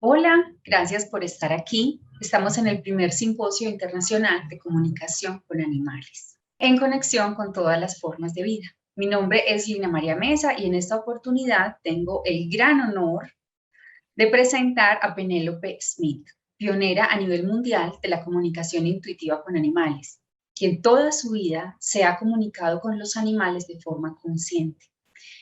Hola, gracias por estar aquí. Estamos en el primer simposio internacional de comunicación con animales, en conexión con todas las formas de vida. Mi nombre es Lina María Mesa y en esta oportunidad tengo el gran honor de presentar a Penélope Smith, pionera a nivel mundial de la comunicación intuitiva con animales, quien toda su vida se ha comunicado con los animales de forma consciente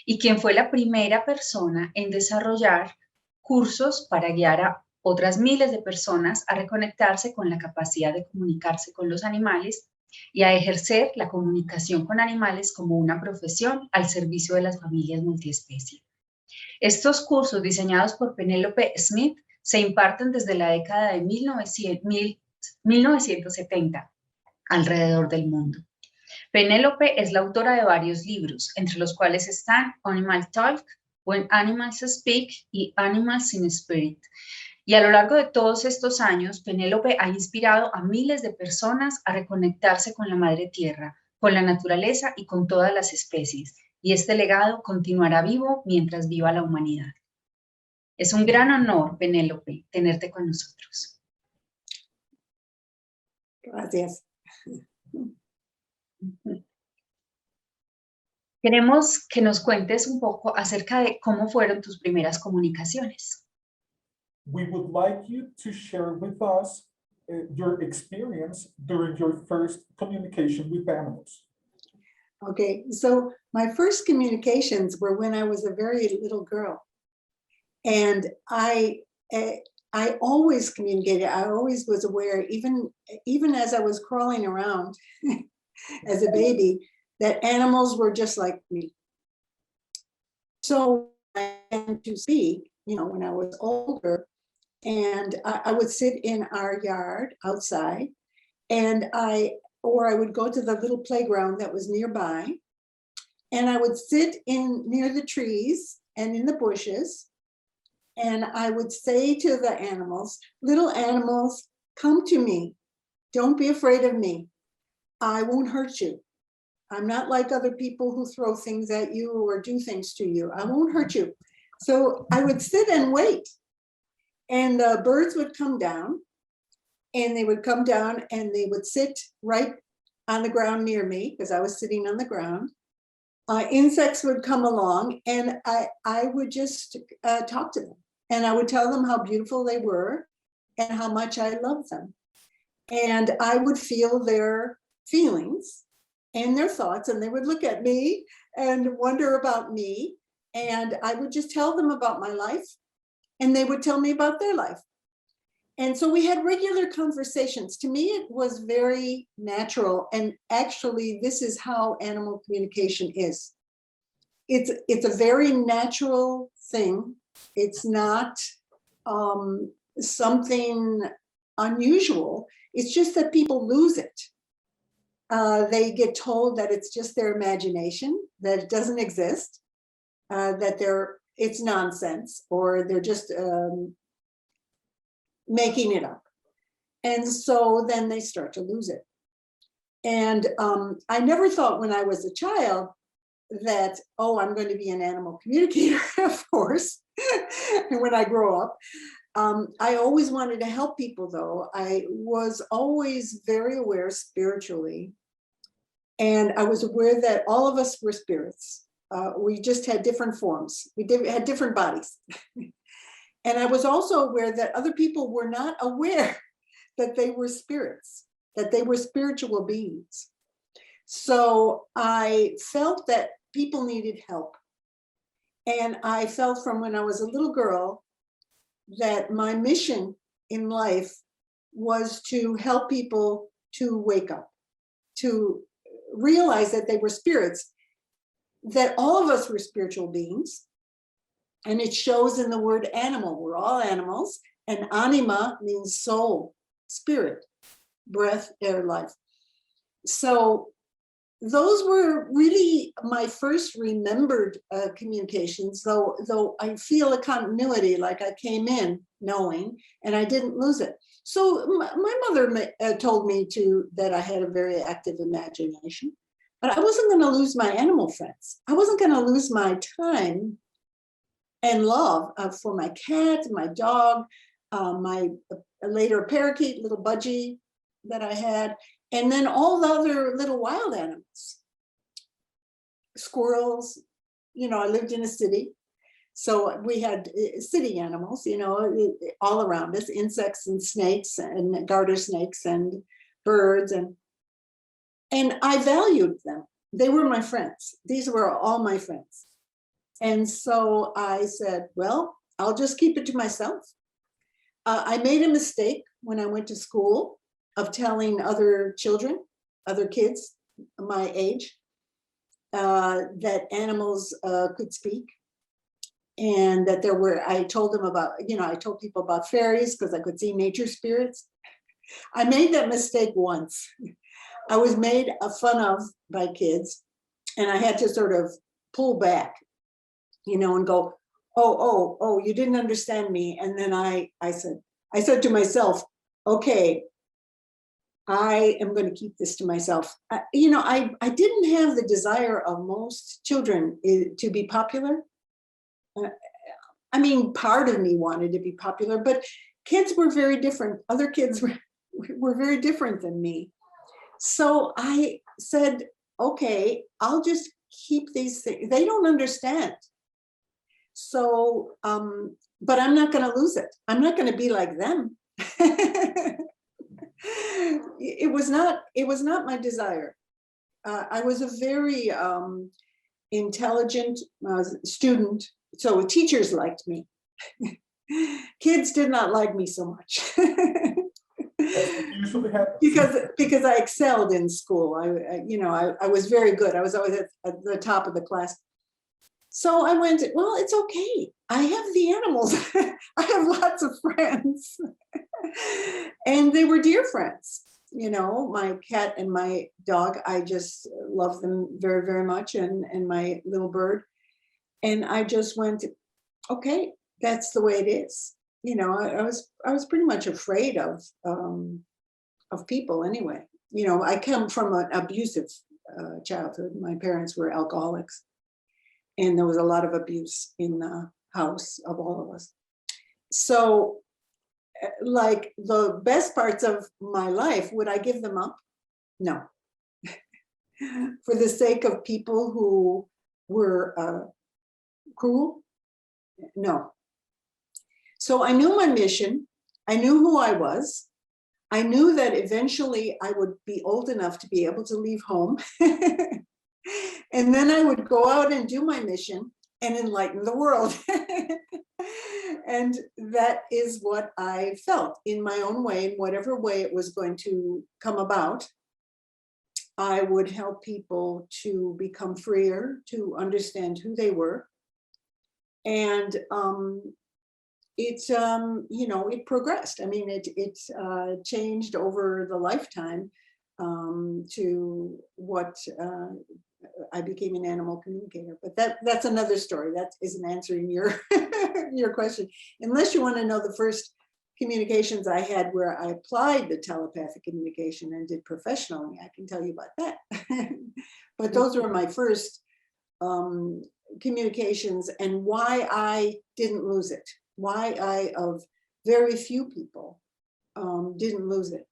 y quien fue la primera persona en desarrollar cursos para guiar a otras miles de personas a reconectarse con la capacidad de comunicarse con los animales y a ejercer la comunicación con animales como una profesión al servicio de las familias multiespecie. Estos cursos diseñados por Penélope Smith se imparten desde la década de 1970 alrededor del mundo. Penélope es la autora de varios libros, entre los cuales están Animal Talk, When Animals Speak y Animals in Spirit. Y a lo largo de todos estos años, Penélope ha inspirado a miles de personas a reconectarse con la madre tierra, con la naturaleza y con todas las especies. Y este legado continuará vivo mientras viva la humanidad. Es un gran honor, Penélope, tenerte con nosotros. Gracias. Queremos que nos cuentes un poco acerca de cómo fueron tus primeras comunicaciones. We would like you to share with us your experience during your first communication with animals. Okay, so my first communications were when I was a very little girl. And I always communicated. I always was aware, even as I was crawling around as a baby, that animals were just like me. So I began to speak, when I was older, and I would sit in our yard outside, or I would go to the little playground that was nearby, and I would sit near the trees and in the bushes, and I would say to the animals, little animals, come to me. Don't be afraid of me. I won't hurt you. I'm not like other people who throw things at you or do things to you. I won't hurt you. So I would sit and wait. And the birds would come down, and they would come down and they would sit right on the ground near me because I was sitting on the ground. Insects would come along, and I would just talk to them. And I would tell them how beautiful they were and how much I loved them. And I would feel their feelings and their thoughts, and they would look at me and wonder about me. And I would just tell them about my life, and they would tell me about their life. And so we had regular conversations. To me, it was very natural. And actually, this is how animal communication is. It's a very natural thing. It's not something unusual. It's just that people lose it. They get told that it's just their imagination, that it doesn't exist, that it's nonsense, or they're just making it up. And so then they start to lose it. And I never thought when I was a child that, I'm going to be an animal communicator, of course, and when I grow up. I always wanted to help people, though. I was always very aware spiritually. And I was aware that all of us were spirits. We just had different forms. We had different bodies. And I was also aware that other people were not aware that they were spirits, that they were spiritual beings. So I felt that people needed help. And I felt from when I was a little girl that my mission in life was to help people to wake up, to realize that they were spirits, that all of us were spiritual beings. And it shows in the word animal. We're all animals. And anima means soul, spirit, breath, air, life. So those were really my first remembered communications, though I feel a continuity, like I came in knowing, and I didn't lose it. So my mother told me that I had a very active imagination, but I wasn't going to lose my animal friends. I wasn't going to lose my time and love for my cat, my dog, my later parakeet, little budgie that I had, and then all the other little wild animals, squirrels. I lived in a city, so we had city animals, all around us, insects and snakes and garter snakes and birds, and I valued them. They were my friends. These were all my friends. And so I said, well, I'll just keep it to myself. I made a mistake when I went to school of telling other children, other kids my age, that animals could speak, and that I told them about, I told people about fairies because I could see nature spirits. I made that mistake once. I was made fun of by kids, and I had to sort of pull back, and go, oh, you didn't understand me. And then I said to myself, okay, I am going to keep this to myself. I didn't have the desire of most children to be popular. Part of me wanted to be popular, but kids were very different. Other kids were very different than me. So I said, okay, I'll just keep these things. They don't understand. So, but I'm not going to lose it. I'm not going to be like them. It was not my desire. I was a very intelligent student, so teachers liked me. Kids did not like me so much. Usually happens. because I excelled in school. I was very good. I was always at the top of the class. So I went, well, it's okay. I have the animals. I have lots of friends. And they were dear friends. My cat and my dog, I just love them very, very much. And my little bird. And I just went, okay, that's the way it is. I was pretty much afraid of people anyway. I come from an abusive childhood. My parents were alcoholics, and there was a lot of abuse in the house of all of us. So, like the best parts of my life, would I give them up? No. For the sake of people who were cruel? No. So I knew my mission. I knew who I was. I knew that eventually I would be old enough to be able to leave home. And then I would go out and do my mission and enlighten the world. And that is what I felt in my own way, in whatever way it was going to come about. I would help people to become freer, to understand who they were. And it progressed. It changed over the lifetime to what I became an animal communicator. But that's another story. That isn't answering your your question. Unless you want to know the first communications I had where I applied the telepathic communication and did professionally, I can tell you about that. But those were my first communications, and why I didn't lose it. Why I, of very few people, didn't lose it.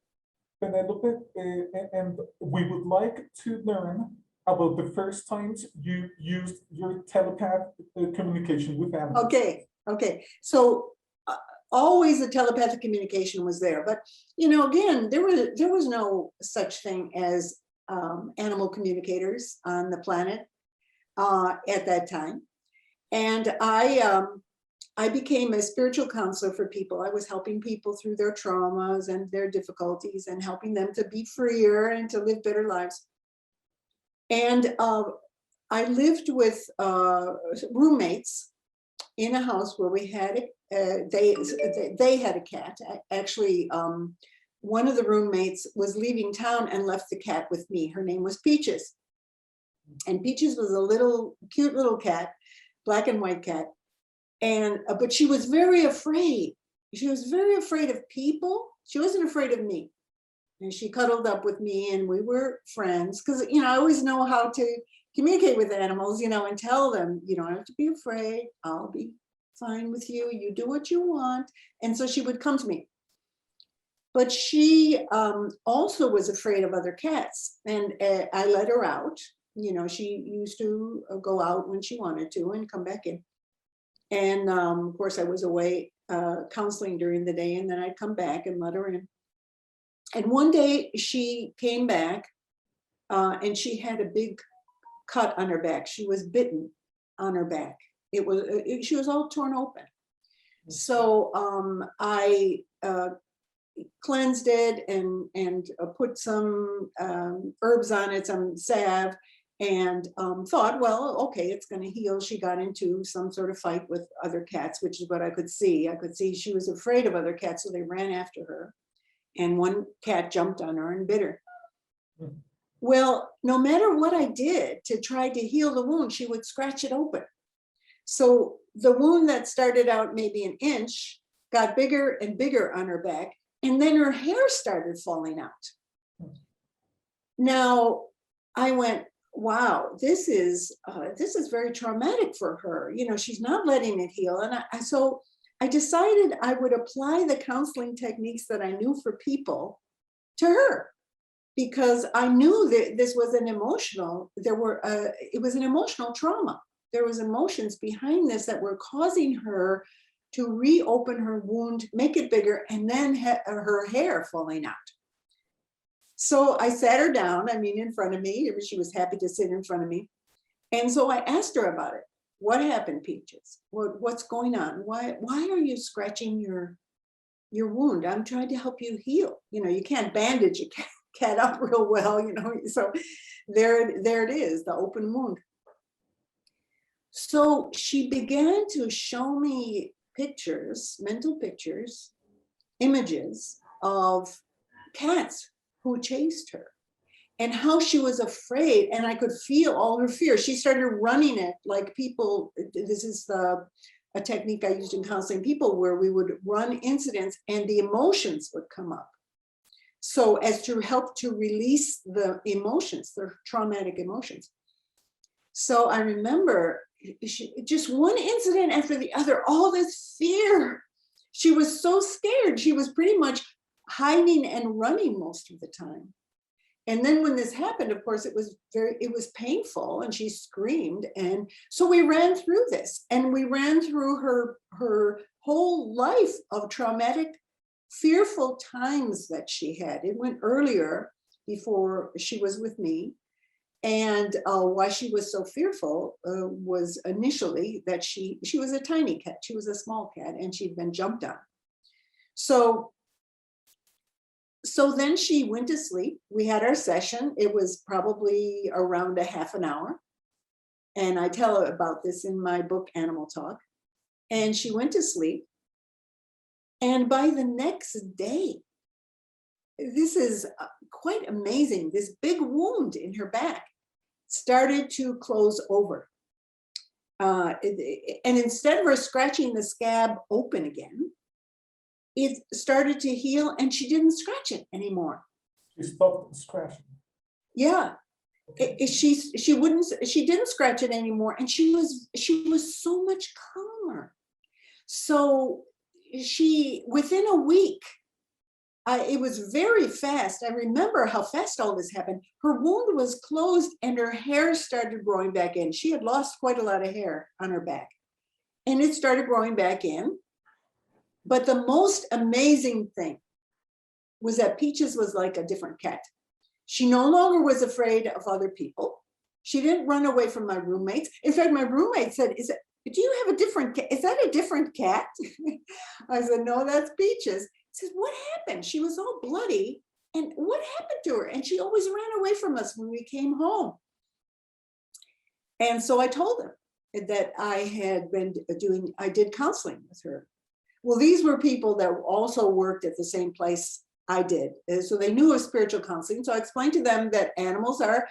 Penelope, and we would like to learn about the first times you used your telepathic communication with animals. Okay. So always the telepathic communication was there, but again, there was no such thing as animal communicators on the planet at that time, and I became a spiritual counselor for people. I was helping people through their traumas and their difficulties and helping them to be freer and to live better lives. And I lived with roommates in a house where we had they had a cat. Actually, one of the roommates was leaving town and left the cat with me. Her name was Peaches. And Peaches was a cute little cat, black and white cat. And but she was very afraid. She was very afraid of people. She wasn't afraid of me. And she cuddled up with me, and we were friends. Because I always know how to communicate with animals, and tell them you don't have to be afraid. I'll be fine with you. You do what you want. And so she would come to me. But she also was afraid of other cats. And I let her out. You know, she used to go out when she wanted to and come back in. And of course, I was away counseling during the day, and then I'd come back and let her in. And one day she came back and she had a big cut on her back. She was bitten on her back. She was all torn open. So I cleansed it and put some herbs on it, some salve, and thought, well, okay, it's going to heal. She got into some sort of fight with other cats, which is what I could see. I could see she was afraid of other cats, so they ran after her. And one cat jumped on her and bit her. Mm-hmm. Well, no matter what I did to try to heal the wound, she would scratch it open. So the wound that started out maybe an inch got bigger and bigger on her back, and then her hair started falling out. Mm-hmm. Now I went, wow, this is very traumatic for her. You know, she's not letting it heal. And so I decided I would apply the counseling techniques that I knew for people to her, because I knew that this was it was an emotional trauma. There was emotions behind this that were causing her to reopen her wound, make it bigger, and then her hair falling out. So I sat her down, in front of me. She was happy to sit in front of me. And so I asked her about it. What happened, Peaches? What's going on? Why are you scratching your wound? I'm trying to help you heal. You know, you can't bandage a cat up real well, you know. So there it is, the open wound. So she began to show me pictures, mental pictures, images of cats who chased her, and how she was afraid, and I could feel all her fear. She started running it like people. This is a technique I used in counseling people, where we would run incidents and the emotions would come up. So as to help to release the emotions, the traumatic emotions. So I remember just one incident after the other, all this fear. She was so scared. She was pretty much hiding and running most of the time. And then when this happened, of course, it was painful, and she screamed. And so we ran through this, and we ran through her whole life of traumatic, fearful times that she had. It went earlier, before she was with me. And why she was so fearful was initially that she was a tiny cat. She was a small cat, and she'd been jumped on. So then she went to sleep. We had our session. It was probably around a half an hour. And I tell about this in my book, Animal Talk. And she went to sleep. And by the next day, this is quite amazing, this big wound in her back started to close over. And instead of her scratching the scab open again, it started to heal, and she didn't scratch it anymore. She stopped scratching. Yeah, she didn't scratch it anymore, and she was so much calmer. So within a week, it was very fast. I remember how fast all this happened. Her wound was closed, and her hair started growing back in. She had lost quite a lot of hair on her back, and it started growing back in. But the most amazing thing was that Peaches was like a different cat. She no longer was afraid of other people. She didn't run away from my roommates. In fact, my roommate said, do you have a different cat? Is that a different cat? I said, no, that's Peaches. He said, what happened? She was all bloody. And what happened to her? And she always ran away from us when we came home. And so I told him that I did counseling with her. Well, these were people that also worked at the same place I did. So they knew of spiritual counseling. So I explained to them that animals are,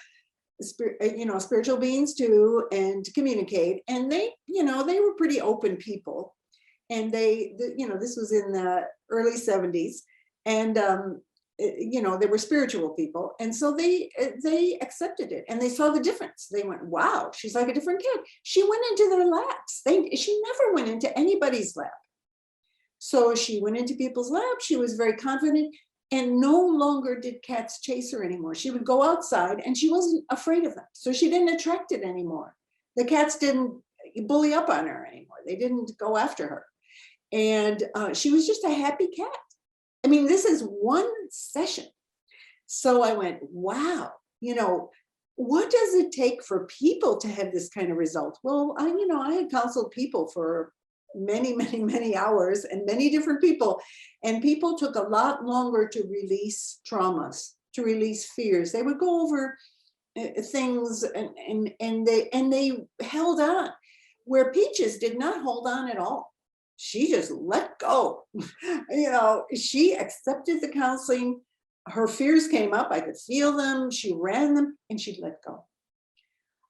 spiritual beings too, and to communicate. And they were pretty open people. And this was in the early 70s. And they were spiritual people. And so they accepted it and they saw the difference. They went, wow, she's like a different kid. She went into their laps. She never went into anybody's lap. So she went into people's laps. She was very confident, and no longer did cats chase her anymore. She would go outside and she wasn't afraid of them. So she didn't attract it anymore. The cats didn't bully up on her anymore. They didn't go after her. And she was just a happy cat. I mean, this is one session. So I went, wow, what does it take for people to have this kind of result? Well, I had counseled people for many, many, many hours and many different people. And people took a lot longer to release traumas, to release fears. They would go over things and they held on, where Peaches did not hold on at all. She just let go. She accepted the counseling. Her fears came up. I could feel them. She ran them and she let go.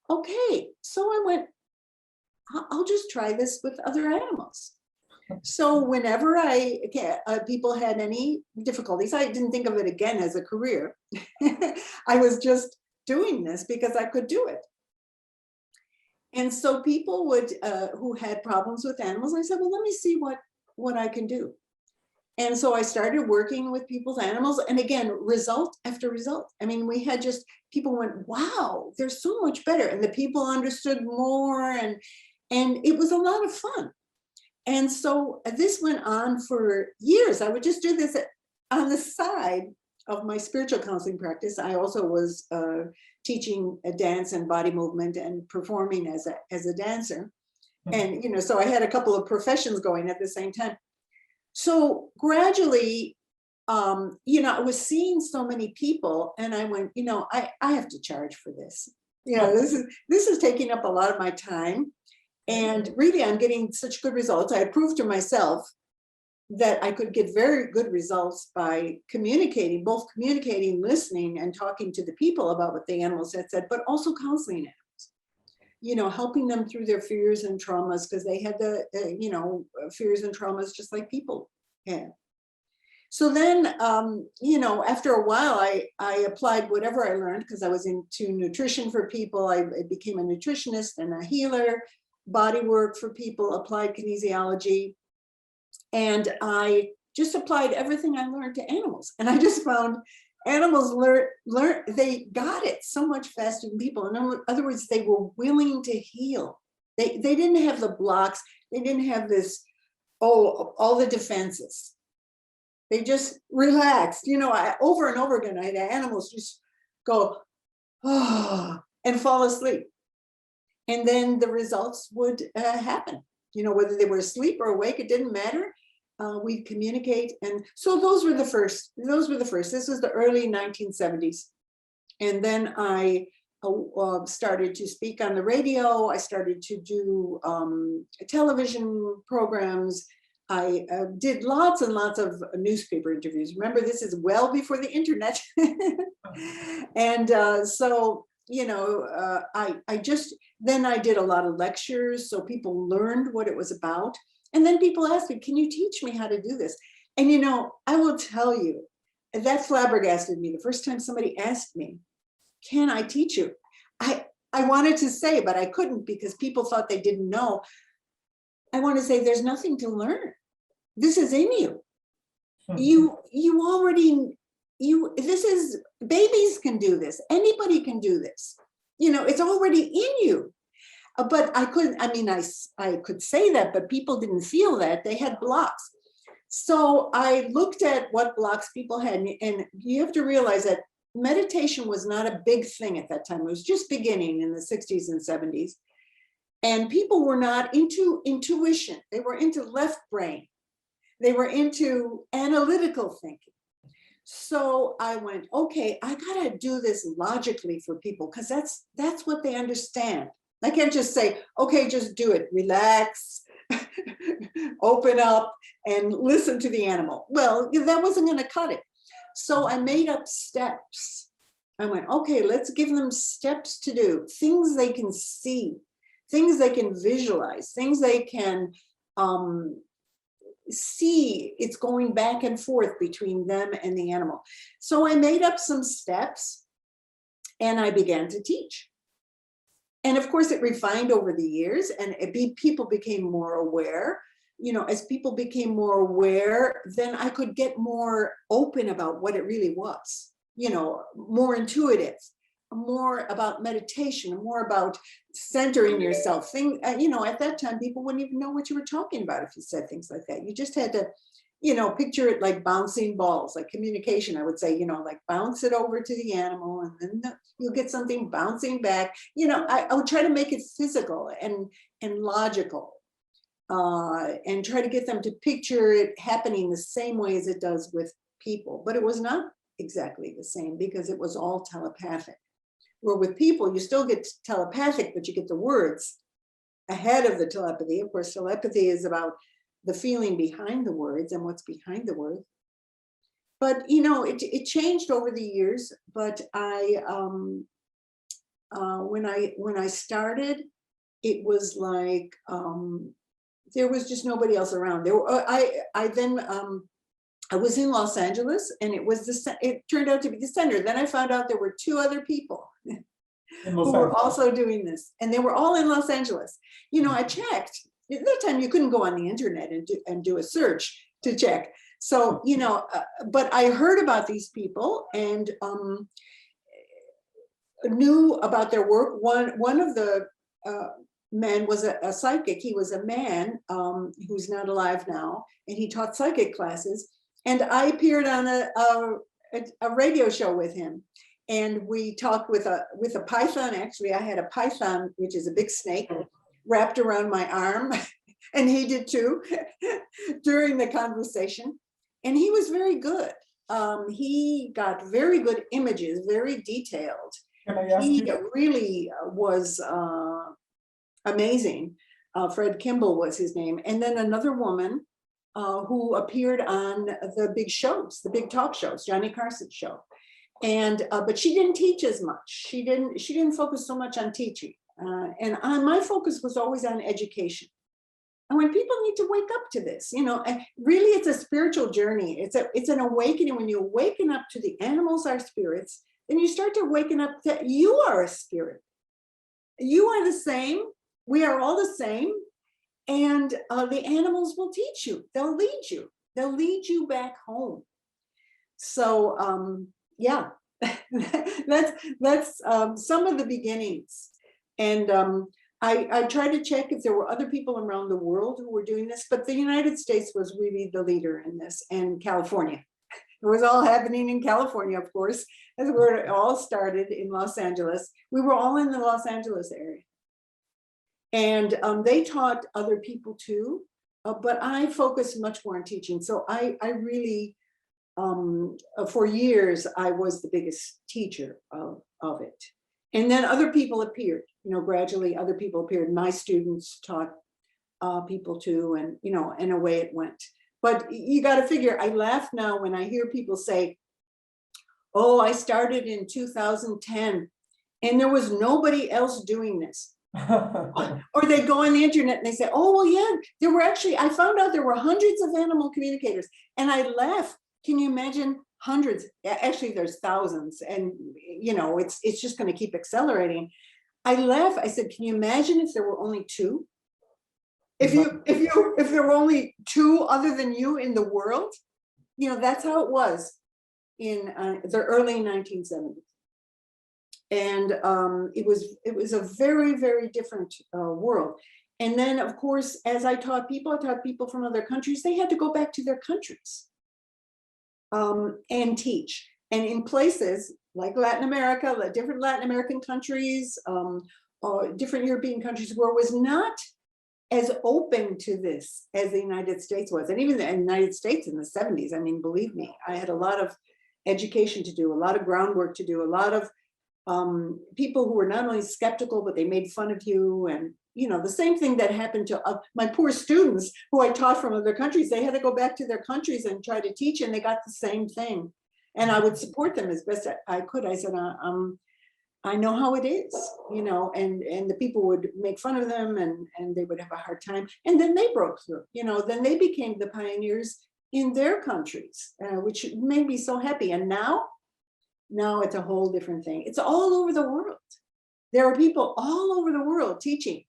Okay, so I went, I'll just try this with other animals. So whenever people had any difficulties, I didn't think of it again as a career. I was just doing this because I could do it. And so people would, who had problems with animals, I said, well, let me see what I can do. And so I started working with people's animals. And again, result after result. I mean, we had people went, wow, they're so much better. And the people understood more, and it was a lot of fun. And so this went on for years. I would just do this on the side of my spiritual counseling practice. I also was teaching a dance and body movement and performing as a dancer. And, so I had a couple of professions going at the same time. So gradually, I was seeing so many people, and I went, I have to charge for this. This is taking up a lot of my time. And really, I'm getting such good results. I proved to myself that I could get very good results by communicating, listening, and talking to the people about what the animals had said, but also counseling animals, helping them through their fears and traumas, because they had the, fears and traumas just like people had. So then, after a while, I applied whatever I learned, because I was into nutrition for people. I became a nutritionist and a healer, body work for people, applied kinesiology. And I just applied everything I learned to animals. And I just found animals they got it so much faster than people. In other words, they were willing to heal. They didn't have the blocks. They didn't have this, all the defenses. They just relaxed. Over and over again, I had animals just go, and fall asleep. And then the results would happen. Whether they were asleep or awake, it didn't matter. We'd communicate. And so those were the first. This was the early 1970s. And then I started to speak on the radio. I started to do television programs. I did lots and lots of newspaper interviews. Remember, this is well before the internet. And so, then I did a lot of lectures, so people learned what it was about. And then people asked me, can you teach me how to do this? And, I will tell you, that flabbergasted me. The first time somebody asked me, can I teach you? I wanted to say, but I couldn't, because people thought they didn't know. I want to say there's nothing to learn. This is in you. You already, babies can do this. Anybody can do this. It's already in you. But I could say that, but people didn't feel that. They had blocks. So I looked at what blocks people had, and you have to realize that meditation was not a big thing at that time. It was just beginning in the 60s and 70s. And people were not into intuition. They were into left brain. They were into analytical thinking. So I went, okay, I gotta do this logically for people, because that's what they understand. I can't just say, okay, just do it, relax, open up, and listen to the animal. Well, that wasn't gonna cut it. So I made up steps. I went, okay, let's give them steps to do, things they can see, things they can visualize, things they can see it's going back and forth between them and the animal. So I made up some steps and I began to teach. And of course it refined over the years, and people became more aware. You know, as people became more aware, then I could get more open about what it really was, you know, more intuitive, more about meditation, more about centering yourself. You know, at that time, people wouldn't even know what you were talking about if you said things like that. You just had to, you know, picture it like bouncing balls, like communication. I would say, you know, like bounce it over to the animal and then you'll get something bouncing back. You know, I would try to make it physical and logical. And try to get them to picture it happening the same way as it does with people. But it was not exactly the same because it was all telepathic. Where with people, you still get telepathic, but you get the words ahead of the telepathy. Of course, telepathy is about the feeling behind the words and what's behind the word. But, you know, it changed over the years. But when I started, it was like, there was just nobody else around. I was in Los Angeles, and it turned out to be the center. Then I found out there were 2 other people who were also doing this, and they were all in Los Angeles. You know, I checked. At that time, you couldn't go on the internet and do a search to check. So, you know, but I heard about these people and knew about their work. One of the men was a psychic. He was a man who's not alive now, and he taught psychic classes. And I appeared on a radio show with him, and we talked with a python. Actually, I had a python, which is a big snake, wrapped around my arm, and he did too during the conversation. And he was very good. He got very good images, very detailed. He really was amazing. Fred Kimball was his name. And then another woman who appeared on the big shows, the big talk shows, Johnny Carson's show. And but she didn't teach as much. She didn't focus so much on teaching. And my focus was always on education. And when people need to wake up to this, you know, really it's a spiritual journey. It's an awakening. When you awaken up to the animals are spirits, then you start to awaken up that you are a spirit. You are the same. We are all the same. And the animals will teach you. They'll lead you. They'll lead you back home. So yeah, that's some of the beginnings. And I tried to check if there were other people around the world who were doing this, but the United States was really the leader in this, and California. It was all happening in California, of course. That's where it all started, in Los Angeles. We were all in the Los Angeles area. And they taught other people too, but I focused much more on teaching. So I really, for years, I was the biggest teacher of it. And then other people appeared, you know, gradually other people appeared. My students taught people too, and, you know, and away it went. But you got to figure, I laugh now when I hear people say, oh, I started in 2010 and there was nobody else doing this. Or they go on the internet and they say, oh, well, yeah, there were actually, I found out there were hundreds of animal communicators. And I laugh. Can you imagine hundreds? Actually, there's thousands. And, you know, it's just going to keep accelerating. I laugh. I said, can you imagine if there were only 2? If there were only 2 other than you in the world? You know, that's how it was in the early 1970s. And it was a very, very different world. And then, of course, as I taught people from other countries. They had to go back to their countries and teach. And in places like Latin America, different Latin American countries, or different European countries, where it was not as open to this as the United States was. And even the United States in the 70s, I mean, believe me, I had a lot of education to do, a lot of groundwork to do, a lot of people who were not only skeptical, but they made fun of you. And, you know, the same thing that happened to my poor students who I taught from other countries. They had to go back to their countries and try to teach, and they got the same thing. And I would support them as best I could. I said, I know how it is, and the people would make fun of them and they would have a hard time. And then they broke through, then they became the pioneers in their countries, which made me so happy. And now it's a whole different thing. It's all over the world. There are people all over the world teaching.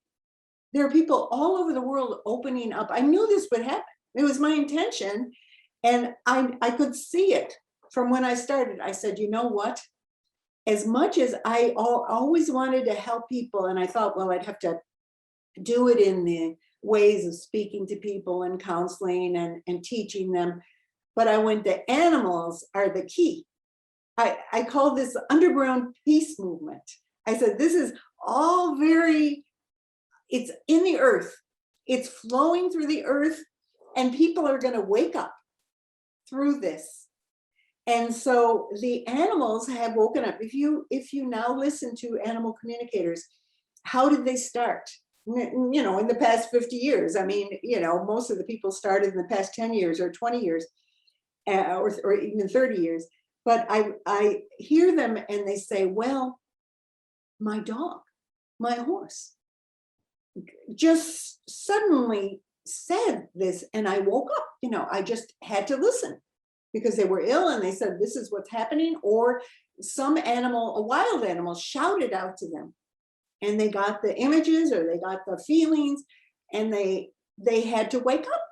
There are people all over the world opening up. I knew this would happen. It was my intention. And I could see it from when I started. I said, you know what? As much as I always wanted to help people, and I thought, well, I'd have to do it in the ways of speaking to people and counseling and teaching them. But I went, the animals are the key. I call this underground peace movement. I said, this is all it's in the earth. It's flowing through the earth, and people are going to wake up through this. And so the animals have woken up. If you now listen to animal communicators, how did they start? In the past 50 years. I mean, most of the people started in the past 10 years or 20 years, or even 30 years. But I hear them and they say, well, my dog, my horse, just suddenly said this, and I woke up. I just had to listen because they were ill, and they said, this is what's happening. Or some animal, a wild animal, shouted out to them, and they got the images or they got the feelings, and they had to wake up.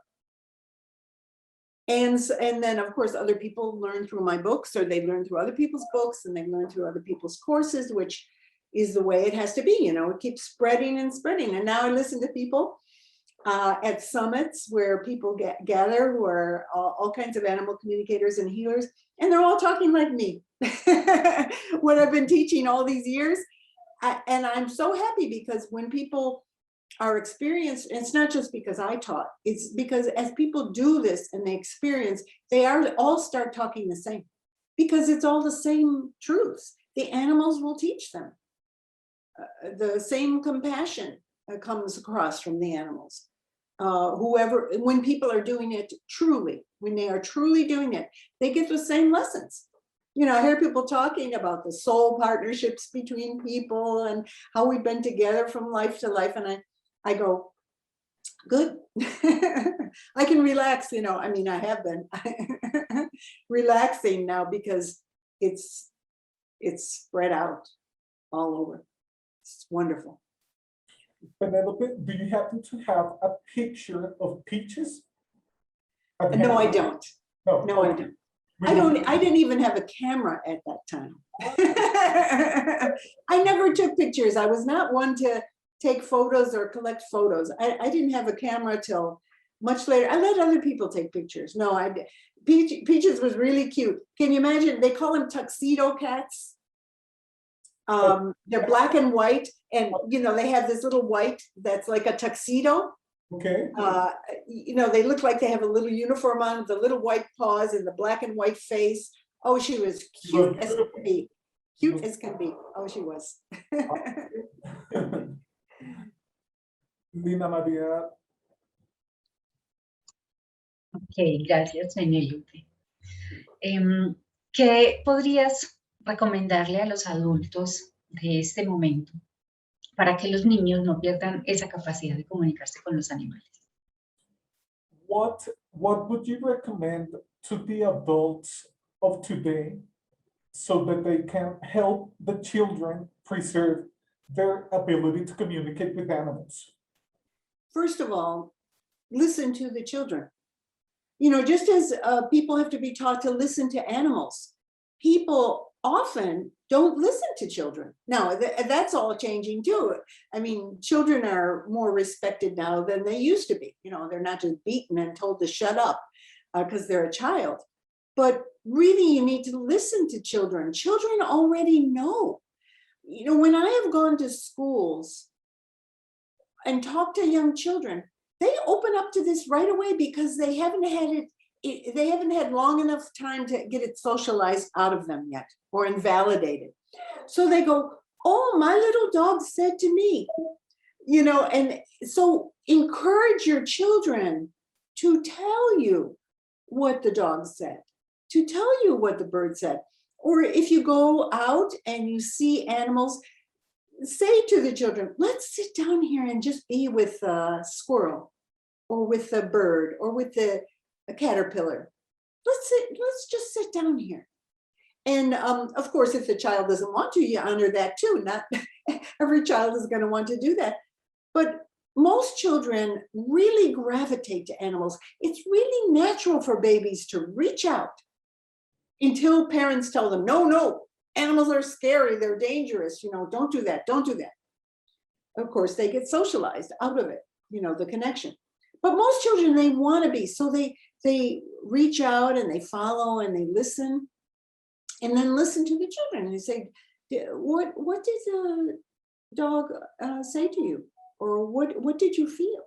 And then, of course, other people learn through my books, or they learn through other people's books, and they learn through other people's courses, which is the way it has to be. It keeps spreading and spreading. And now I listen to people at summits where people gather, who are all kinds of animal communicators and healers, and they're all talking like me, what I've been teaching all these years. And I'm so happy, because when people are experienced, it's not just because I taught, it's because as people do this and they experience, they all start talking the same, because it's all the same truths. The animals will teach them. The same compassion comes across from the animals. When people are doing it truly, when they are truly doing it, they get the same lessons. I hear people talking about the soul partnerships between people and how we've been together from life to life. And I go, good. I can relax, I have been relaxing now, because it's spread out all over. It's wonderful. Penelope, do you happen to have a picture of peaches? No, I don't. No, No, I don't. I didn't even have a camera at that time. I never took pictures. I was not one to take photos or collect photos. I didn't have a camera till much later. I let other people take pictures. No, Peaches was really cute. Can you imagine? They call them tuxedo cats. They're black and white, and they have this little white that's like a tuxedo. Okay. They look like they have a little uniform on, with the little white paws and the black and white face. Oh, she was cute as can be. Cute as can be. Oh, she was. Lina María. Ok, gracias, Penélope. ¿Qué podrías recomendarle a los adultos de este momento para que los niños no pierdan esa capacidad de comunicarse con los animales? What would you recommend to the adults of today so that they can help the children preserve their ability to communicate with animals? First of all, listen to the children. Just as people have to be taught to listen to animals, people often don't listen to children. Now, that's all changing too. I mean, children are more respected now than they used to be. They're not just beaten and told to shut up because they're a child. But really, you need to listen to children. Children already know. When I have gone to schools and talked to young children, they open up to this right away, because they haven't had long enough time to get it socialized out of them yet, or invalidated. So they go, oh, my little dog said to me, and so encourage your children to tell you what the dog said, to tell you what the bird said, Or if you go out and you see animals, say to the children, let's sit down here and just be with a squirrel or with a bird or with a caterpillar. Let's just sit down here. And of course, if the child doesn't want to, you honor that too. Not every child is going to want to do that. But most children really gravitate to animals. It's really natural for babies to reach out until parents tell them, no, animals are scary, they're dangerous, don't do that, don't do that. Of course, they get socialized out of it, the connection. But most children, they want to be, so they reach out and they follow and they listen, and then listen to the children. And they say, what did the dog say to you? Or what did you feel?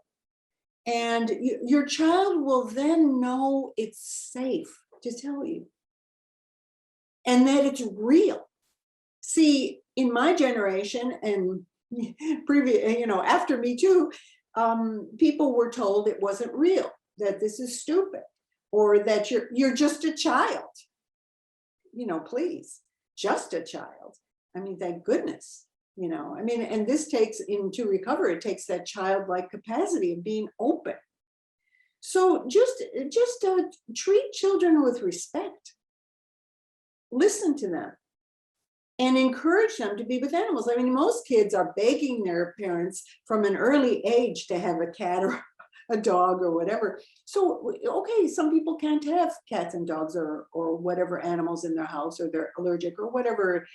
And your child will then know it's safe to tell you, and that it's real. See, in my generation and previous, after me too, people were told it wasn't real, that this is stupid, or that you're just a child. Please, just a child. I mean, thank goodness. And this takes, to recover, it takes that childlike capacity of being open. So just treat children with respect. Listen to them and encourage them to be with animals. I mean, most kids are begging their parents from an early age to have a cat or a dog or whatever. So, okay, some people can't have cats and dogs or whatever animals in their house, or they're allergic or whatever.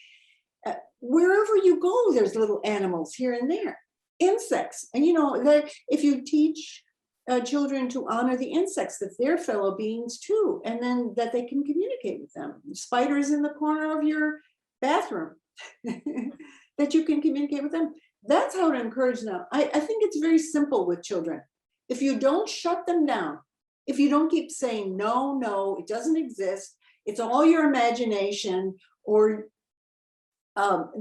Wherever you go, there's little animals here and there, insects. And that if you teach children to honor the insects, that they're fellow beings too, and then that they can communicate with them. Spiders in the corner of your bathroom, that you can communicate with them. That's how to encourage them. I think it's very simple with children. If you don't shut them down, if you don't keep saying, no, it doesn't exist, it's all your imagination, or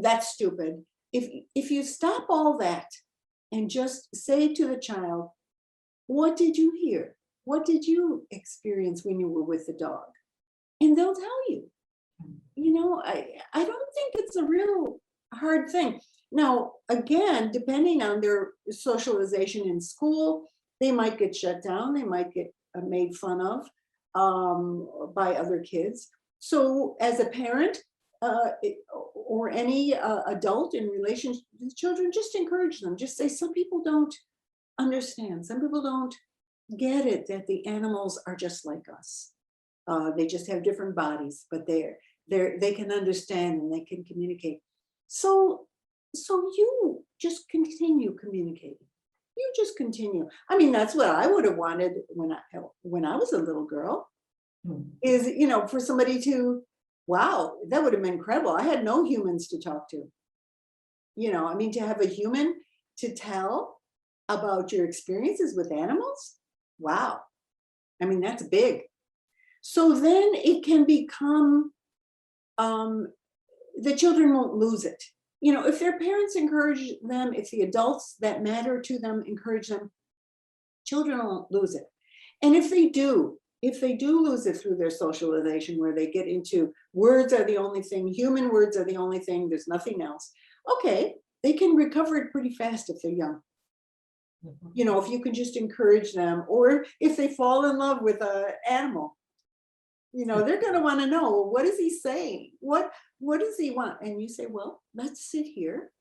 that's stupid. If you stop all that and just say to the child, what did you hear? What did you experience when you were with the dog? And they'll tell you. I don't think it's a real hard thing. Now, again, depending on their socialization in school, they might get shut down. They might get made fun of by other kids. So as a parent, or any adult in relation to children, just encourage them. Just say, some people don't understand. Some people don't get it, that the animals are just like us. They just have different bodies, but they can understand and they can communicate. So you just continue communicating. You just continue. I mean, that's what I would have wanted when I was a little girl, is, for somebody to, wow, that would have been incredible. I had no humans to talk to. To have a human to tell about your experiences with animals. Wow. I mean, that's big. So then it can become, the children won't lose it. If their parents encourage them, if the adults that matter to them encourage them, children won't lose it. And if they do lose it through their socialization, where they get into words are the only thing, human words are the only thing, there's nothing else. Okay, they can recover it pretty fast if they're young. If you can just encourage them, or if they fall in love with an animal, they're going to want to know, what is he saying? What does he want? And you say, well, let's sit here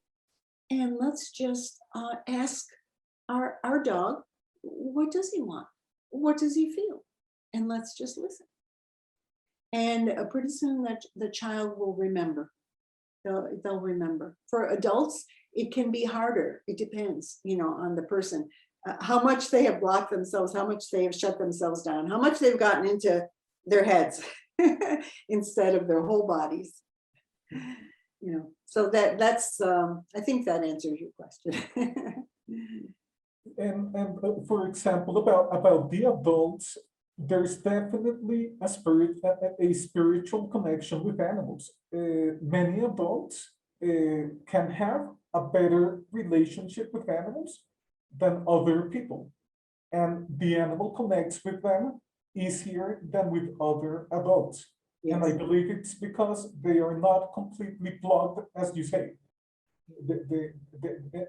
and let's just ask our dog, what does he want? What does he feel? And let's just listen. And pretty soon that the child will remember. They'll remember. For adults, it can be harder. It depends, on the person, how much they have blocked themselves, how much they have shut themselves down, how much they've gotten into their heads instead of their whole bodies. So that's I think that answers your question. And for example, about the adults, there's definitely a spiritual connection with animals. Many adults can have a better relationship with animals than other people, and the animal connects with them easier than with other adults. And I Yes. believe it's because they are not completely plugged, as you say.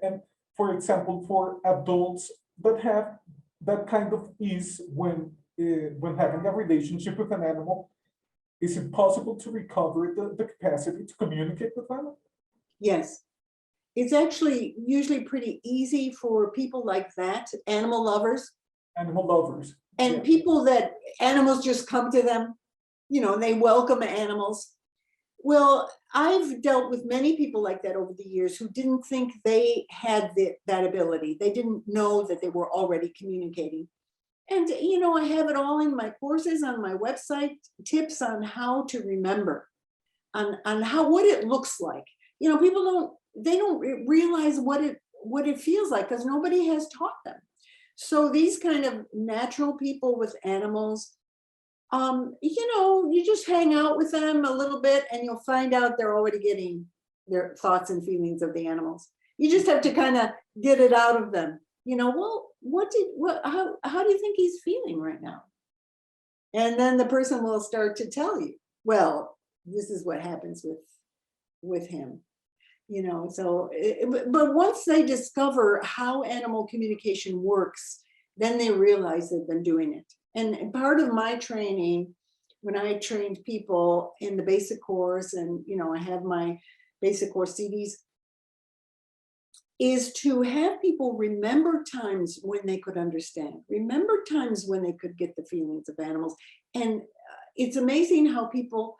And for example, for adults that have that kind of ease when having a relationship with an animal, is it possible to recover the capacity to communicate with them? Yes. It's actually usually pretty easy for people like that, animal lovers, Animal lovers. and Yeah. people that animals just come to them, you know, they welcome animals. Well, I've dealt with many people like that over the years who didn't think they had that ability. They didn't know that they were already communicating. And, you know, I have it all in my courses on my website, tips on how to remember, on how, what it looks like. You know, people don't realize what it feels like because nobody has taught them. So these kind of natural people with animals, you know, you just hang out with them a little bit and you'll find out they're already getting their thoughts and feelings of the animals. You just have to kind of get it out of them. You know, well, how do you think he's feeling right now? And then the person will start to tell you, well, this is what happens with him. You know, so, but once they discover how animal communication works, then they realize they've been doing it. And part of my training, when I trained people in the basic course, and, you know, I have my basic course CDs, is to have people remember times when they could understand, remember times when they could get the feelings of animals. And it's amazing how people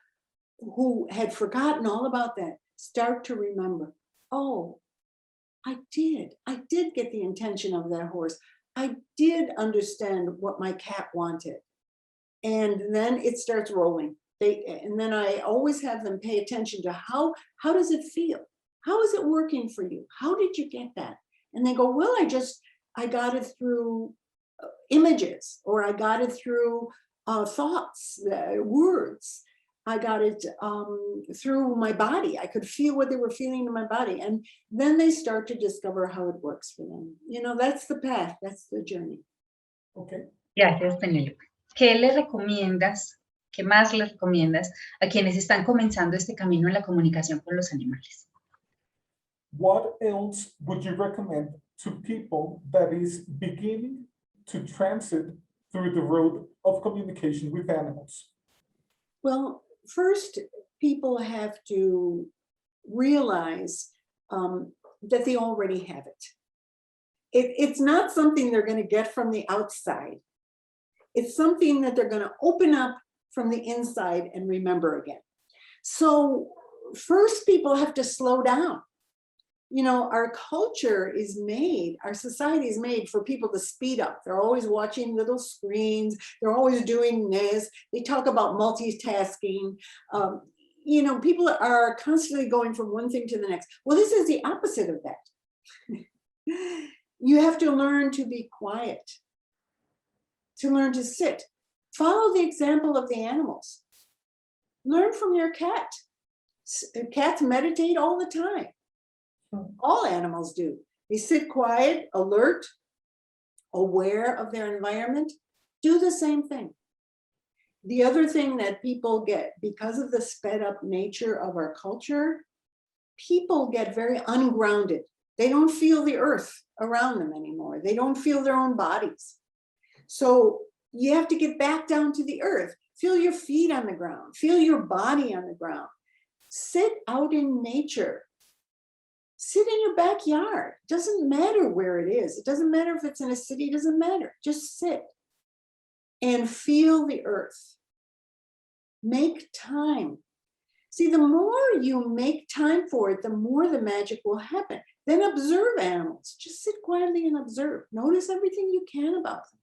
who had forgotten all about that start to remember, oh, I did get the intention of that horse. I did understand what my cat wanted. And then it starts rolling. And then I always have them pay attention to how does it feel? How is it working for you? How did you get that? And they go, well, I got it through images, or I got it through thoughts, words. I got it through my body. I could feel what they were feeling in my body. And then they start to discover how it works for them. You know, that's the path, that's the journey. Okay. Gracias, Penélope. ¿Qué le recomiendas, qué más le recomiendas a quienes están comenzando este camino en la comunicación con los animales? What else would you recommend to people that is beginning to transit through the road of communication with animals? Well, first, people have to realize that they already have it. It's not something they're going to get from the outside. It's something that they're going to open up from the inside and remember again. So first, people have to slow down. You know, our culture is made, our society is made for people to speed up. They're always watching little screens. They're always doing this. They talk about multitasking. You know, people are constantly going from one thing to the next. Well, this is the opposite of that. You have to learn to be quiet, to learn to sit. Follow the example of the animals. Learn from your cat. Cats meditate all the time. All animals do. They sit quiet, alert, aware of their environment. Do the same thing. The other thing that people get, because of the sped up nature of our culture, people get very ungrounded. They don't feel the earth around them anymore. They don't feel their own bodies. So you have to get back down to the earth. Feel your feet on the ground. Feel your body on the ground. Sit out in nature. Sit in your backyard. Doesn't matter where it is. It doesn't matter if it's in a city. It doesn't matter. Just sit and feel the earth. Make time. See, the more you make time for it, the more the magic will happen. Then observe animals. Just sit quietly and observe. Notice everything you can about them.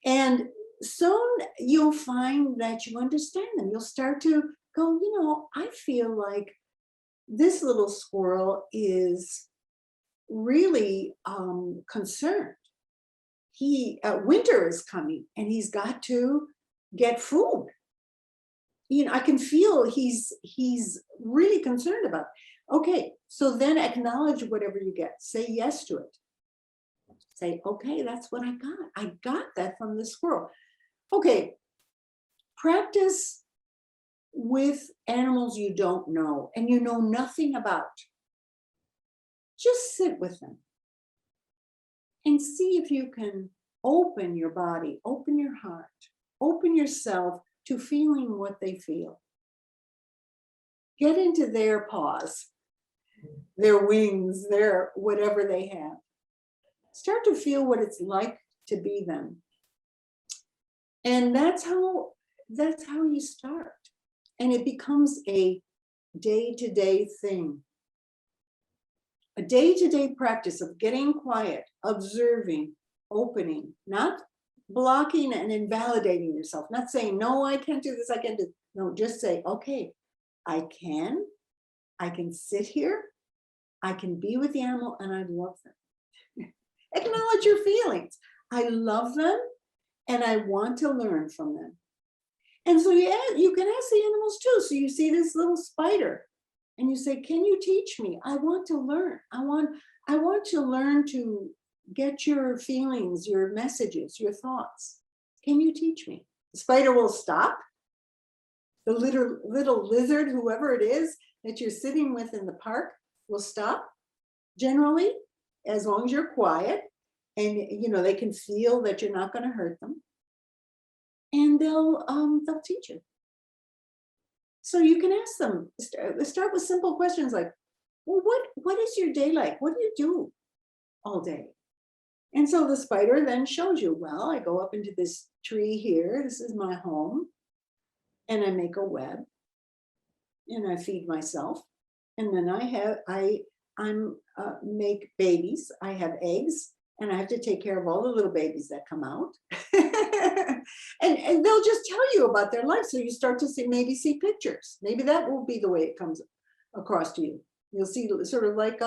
And soon you'll find that you understand them. You'll start to go, you know, I feel like this little squirrel is really concerned. Winter is coming and he's got to get food. You know, I can feel he's really concerned about it. Okay, so then acknowledge whatever you get. Say yes to it. Say, okay, that's what I got. I got that from the squirrel. Okay, practice with animals you don't know and you know nothing about. Just sit with them and see if you can open your body, open your heart, open yourself to feeling what they feel. Get into their paws, their wings, their whatever they have. Start to feel what it's like to be them. And that's how you start. And it becomes a day-to-day thing. A day-to-day practice of getting quiet, observing, opening, not blocking and invalidating yourself, not saying, no, I can't do this, I can't do. No, just say, okay, I can sit here, I can be with the animal, and I love them. Acknowledge your feelings. I love them, and I want to learn from them. And so you can ask the animals too. So you see this little spider, and you say, can you teach me? I want to learn. I want to learn to get your feelings, your messages, your thoughts. Can you teach me? The spider will stop. The little lizard, whoever it is that you're sitting with in the park, will stop. Generally, as long as you're quiet and they can feel that you're not going to hurt them, and they'll teach you. So you can ask them. Start with simple questions like, well, what is your day like? What do you do all day? And so the spider then shows you, well, I go up into this tree here. This is my home. And I make a web. And I feed myself. And then I make babies. I have eggs. And I have to take care of all the little babies that come out. and they'll just tell you about their life. So you start to see pictures. Maybe that will be the way it comes across to you. You'll see sort of like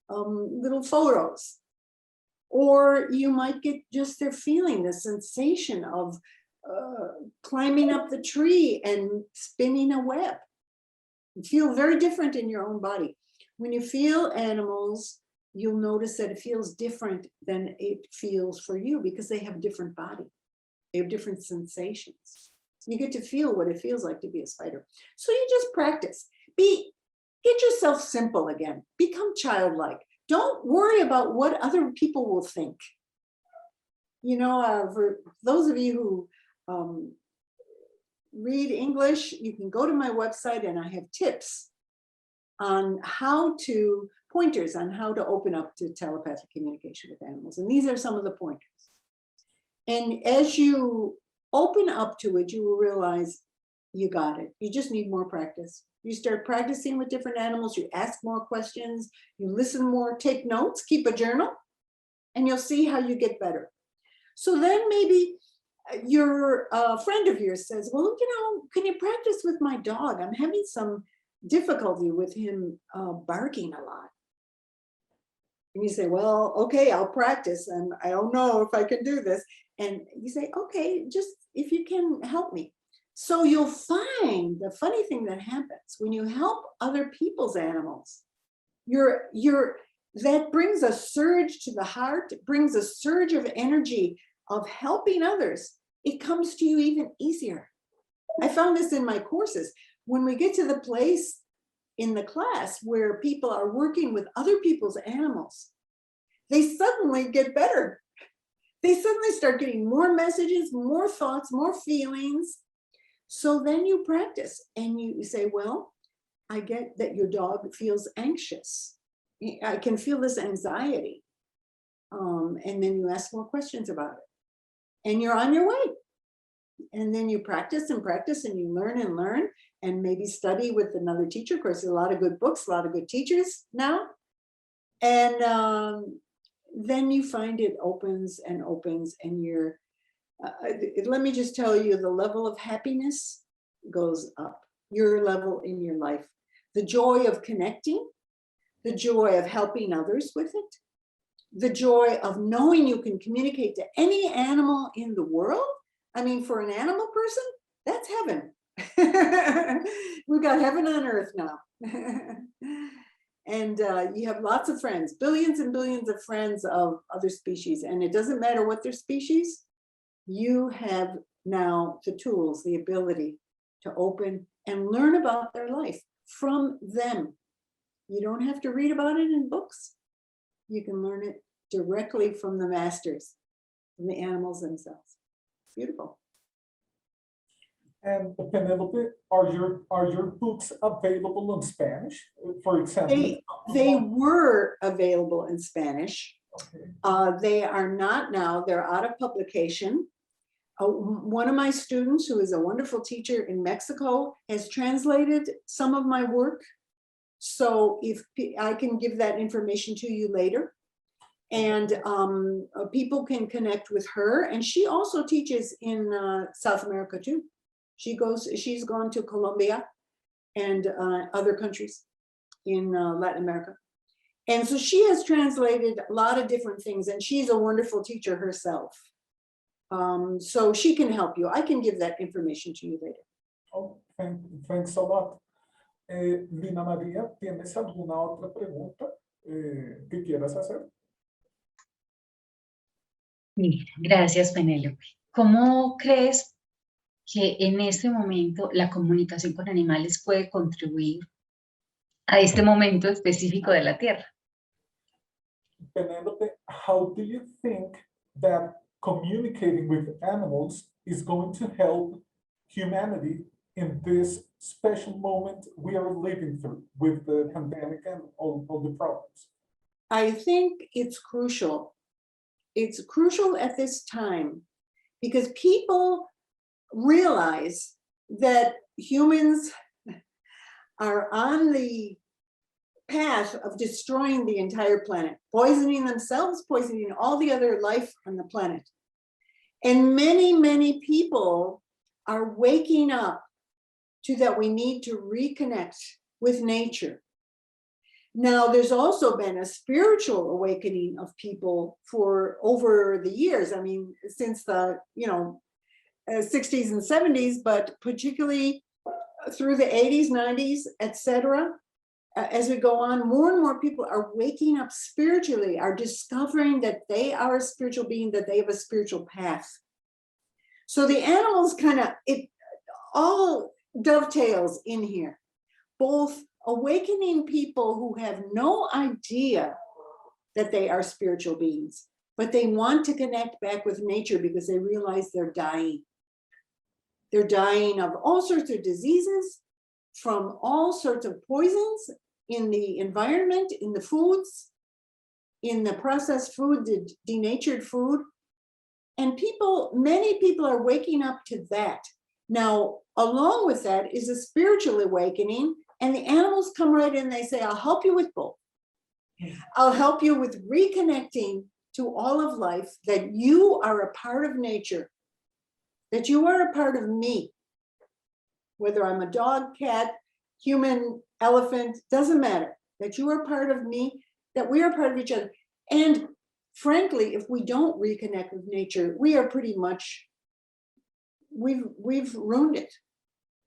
little photos. Or you might get just their feeling, the sensation of climbing up the tree and spinning a web. You feel very different in your own body. When you feel animals, you'll notice that it feels different than it feels for you because they have different body. They have different sensations. You get to feel what it feels like to be a spider. So you just practice. Get yourself simple again. Become childlike. Don't worry about what other people will think. For those of you who read English, you can go to my website and I have tips on pointers on how to open up to telepathic communication with animals. And these are some of the pointers. And as you open up to it, you will realize you got it. You just need more practice. You start practicing with different animals, you ask more questions, you listen more, take notes, keep a journal, and you'll see how you get better. So then maybe your friend of yours says, well, can you practice with my dog? I'm having some difficulty with him barking a lot. And you say, well, okay, I'll practice, and I don't know if I can do this. And you say, okay, just if you can help me. So you'll find the funny thing that happens when you help other people's animals, that brings a surge to the heart, it brings a surge of energy of helping others. It comes to you even easier. I found this in my courses. When we get to the place in the class where people are working with other people's animals, they suddenly get better. They suddenly start getting more messages, more thoughts, more feelings. So then you practice and you say, well, I get that your dog feels anxious. I can feel this anxiety. And then you ask more questions about it. And you're on your way. And then you practice and practice and you learn and maybe study with another teacher. Of course, there's a lot of good books, a lot of good teachers now. And then you find it opens and you're, let me just tell you, the level of happiness goes up, your level in your life. The joy of connecting, the joy of helping others with it, the joy of knowing you can communicate to any animal in the world. I mean, for an animal person, that's heaven. We've got heaven on earth now. And you have lots of friends, billions and billions of friends of other species. And it doesn't matter what their species, you have now the tools, the ability to open and learn about their life from them. You don't have to read about it in books. You can learn it directly from the masters, from the animals themselves. Beautiful. And Penelope, are your books available in Spanish, for example? They were available in Spanish. Okay. They are not now. They're out of publication. One of my students, who is a wonderful teacher in Mexico, has translated some of my work. So if I can give that information to you later. And people can connect with her. And she also teaches in South America too. She's gone to Colombia and other countries in Latin America. And so she has translated a lot of different things, and she's a wonderful teacher herself. So she can help you. I can give that information to you later. Oh, thanks a lot. Lina María, ¿tienes alguna otra pregunta que quieras hacer? Mira, gracias, Penélope. ¿Cómo crees que en este momento la comunicación con animales puede contribuir a este momento específico de la Tierra? Penelope, how do you think that communicating with animals is going to help humanity in this special moment we are living through with the pandemic and all the problems? I think it's crucial. It's crucial at this time because people realize that humans are on the path of destroying the entire planet, poisoning themselves, poisoning all the other life on the planet. And many, many people are waking up to that we need to reconnect with nature. Now, there's also been a spiritual awakening of people for over the years. I mean, since the 60s and 70s, but particularly through the 80s, 90s, etc. As we go on, more and more people are waking up spiritually, are discovering that they are a spiritual being, that they have a spiritual path. So the animals it all dovetails in here, both awakening people who have no idea that they are spiritual beings, but they want to connect back with nature because they realize they're dying. They're dying of all sorts of diseases, from all sorts of poisons in the environment, in the foods, in the processed food, the denatured food. And many people are waking up to that. Now, along with that is a spiritual awakening, and the animals come right in, they say, I'll help you with both. I'll help you with reconnecting to all of life, that you are a part of nature, that you are a part of me. Whether I'm a dog, cat, human, elephant, doesn't matter, that you are part of me, that we are part of each other. And frankly, if we don't reconnect with nature, we are pretty much, we've ruined it.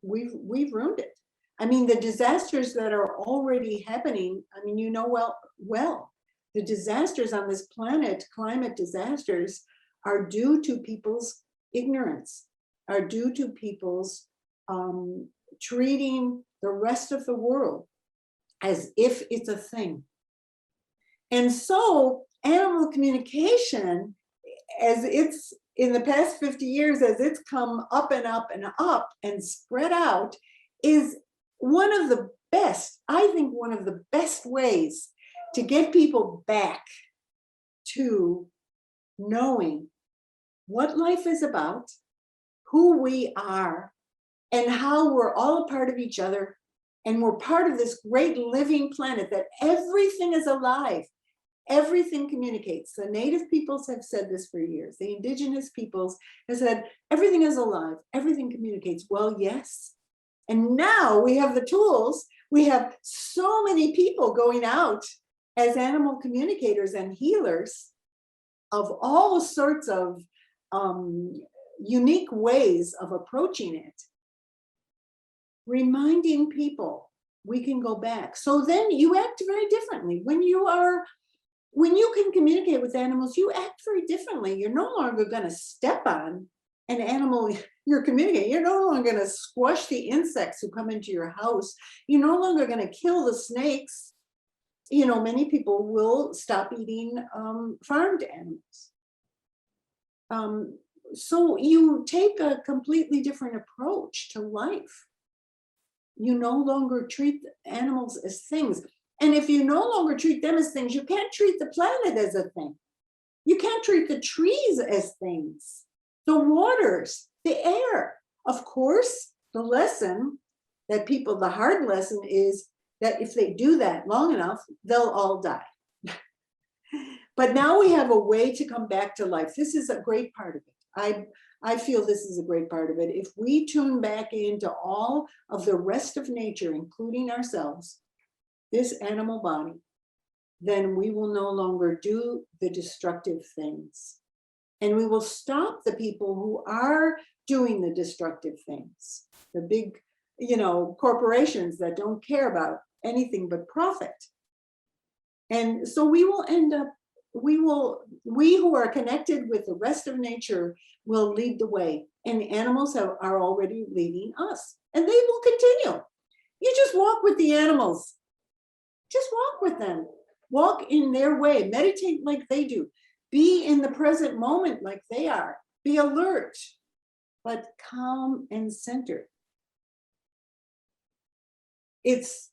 We've ruined it. I mean, the disasters that are already happening, I mean, well, the disasters on this planet, climate disasters, are due to people's ignorance, are due to people's treating the rest of the world as if it's a thing. And so animal communication, as it's in the past 50 years, as it's come up and up and up and spread out, is one of the best, I think one of the best ways to get people back to knowing what life is about, who we are, and how we're all a part of each other, and we're part of this great living planet, that everything is alive. Everything communicates. The native peoples have said this for years. The indigenous peoples have said, everything is alive, everything communicates. Well, yes. And now we have the tools. We have so many people going out as animal communicators and healers of all sorts of unique ways of approaching it, reminding people we can go back. So then you act very differently. When you can communicate with animals, you act very differently. You're no longer going to step on an animal you're communicating. You're no longer going to squash the insects who come into your house. You're no longer going to kill the snakes. You know, many people will stop eating farmed animals. So you take a completely different approach to life. You no longer treat animals as things. And if you no longer treat them as things, you can't treat the planet as a thing. You can't treat the trees as things, the waters, the air. Of course, the lesson that people, the hard lesson is that if they do that long enough, they'll all die. But now we have a way to come back to life. This is a great part of it. I feel this is a great part of it. If we tune back into all of the rest of nature, including ourselves, this animal body, then we will no longer do the destructive things. And we will stop the people who are doing the destructive things, the big, you know, corporations that don't care about anything but profit. And so we will end up, we who are connected with the rest of nature will lead the way. And animals are already leading us, and they will continue. You just walk with the animals. Just walk with them. Walk in their way. Meditate like they do. Be in the present moment like they are. Be alert, but calm and centered. It's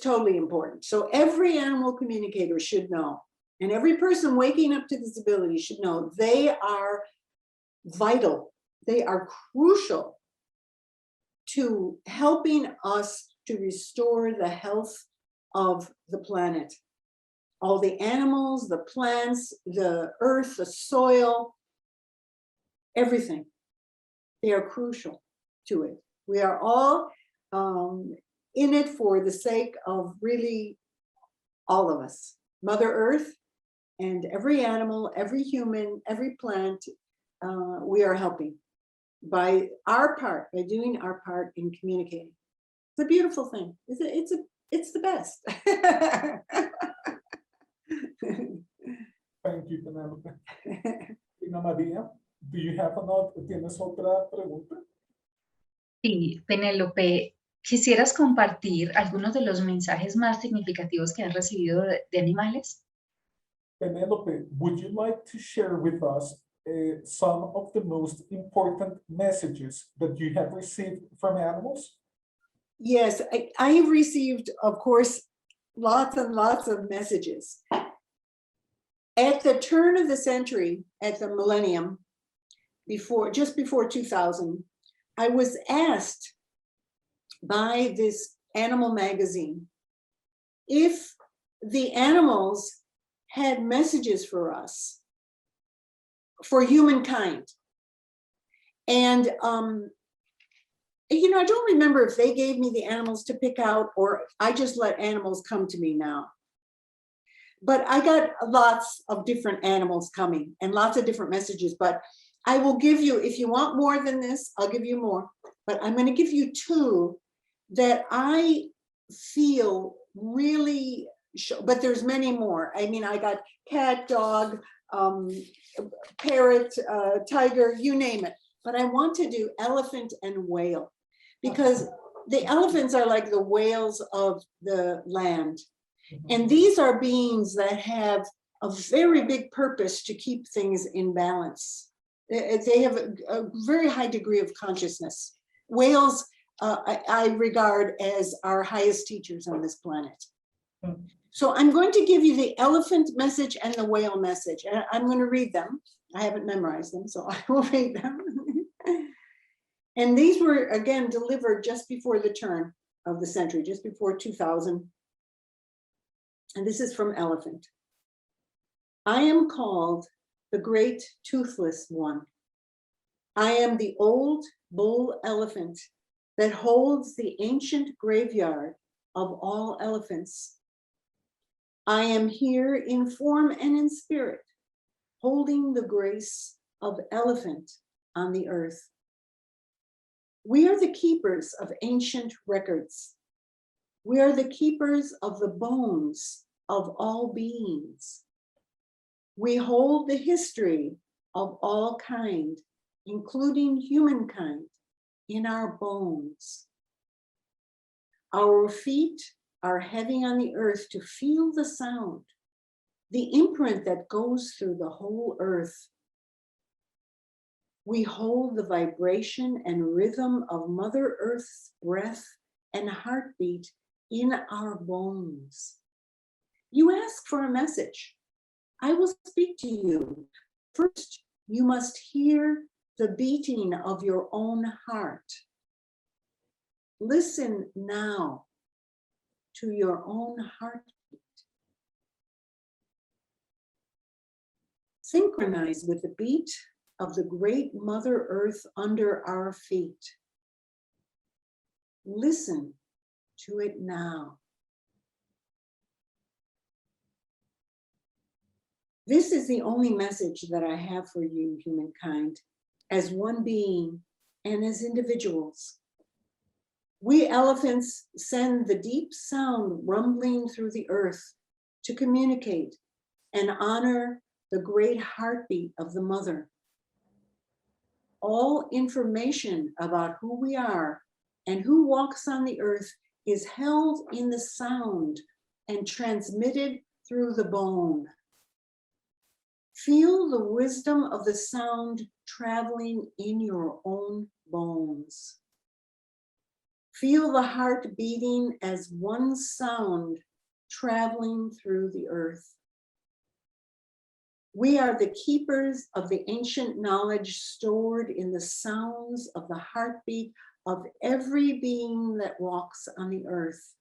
totally important. So every animal communicator should know, and every person waking up to this ability should know they are vital. They are crucial to helping us to restore the health of the planet. All the animals, the plants, the earth, the soil, everything. They are crucial to it. We are all in it for the sake of really all of us. Mother Earth and every animal, every human, every plant, we are helping by our part, by doing our part in communicating. It's a beautiful thing. It's the best. Thank you, Penélope. Ana María, ¿tienes otra pregunta? Sí, Penélope, ¿quisieras compartir algunos de los mensajes más significativos que has recibido de animales? Penélope, would you like to share with us some of the most important messages that you have received from animals? Yes, I have received, of course, lots and lots of messages. At the turn of the century, at the millennium, just before 2000, I was asked by this animal magazine if the animals had messages for us, for humankind. And, you know, I don't remember if they gave me the animals to pick out or I just let animals come to me now. But I got lots of different animals coming and lots of different messages, but I will give you, if you want more than this, I'll give you more, but I'm going to give you two that I feel really, but there's many more. I mean, I got cat, dog, parrot, tiger, you name it. But I want to do elephant and whale because the elephants are like the whales of the land. And these are beings that have a very big purpose to keep things in balance. They have a very high degree of consciousness. Whales, I regard as our highest teachers on this planet. So I'm going to give you the elephant message and the whale message. And I'm going to read them. I haven't memorized them, so I will read them. And these were, again, delivered just before the turn of the century, just before 2000. And this is from Elephant. I am called the great toothless one. I am the old bull elephant that holds the ancient graveyard of all elephants. I am here in form and in spirit, holding the grace of elephant on the earth. We are the keepers of ancient records. We are the keepers of the bones of all beings. We hold the history of all kind including humankind, in our bones. Our feet are heavy on the earth to feel the sound, the imprint that goes through the whole earth. We hold the vibration and rhythm of Mother Earth's breath and heartbeat in our bones. You ask for a message. I will speak to you. First, you must hear the beating of your own heart. Listen now to your own heartbeat. Synchronize with the beat of the great Mother Earth under our feet. Listen to it now. This is the only message that I have for you, humankind, as one being and as individuals. We elephants send the deep sound rumbling through the earth to communicate and honor the great heartbeat of the mother. All information about who we are and who walks on the earth is held in the sound and transmitted through the bone. Feel the wisdom of the sound traveling in your own bones. Feel the heart beating as one sound traveling through the earth. We are the keepers of the ancient knowledge stored in the sounds of the heartbeat of every being that walks on the earth.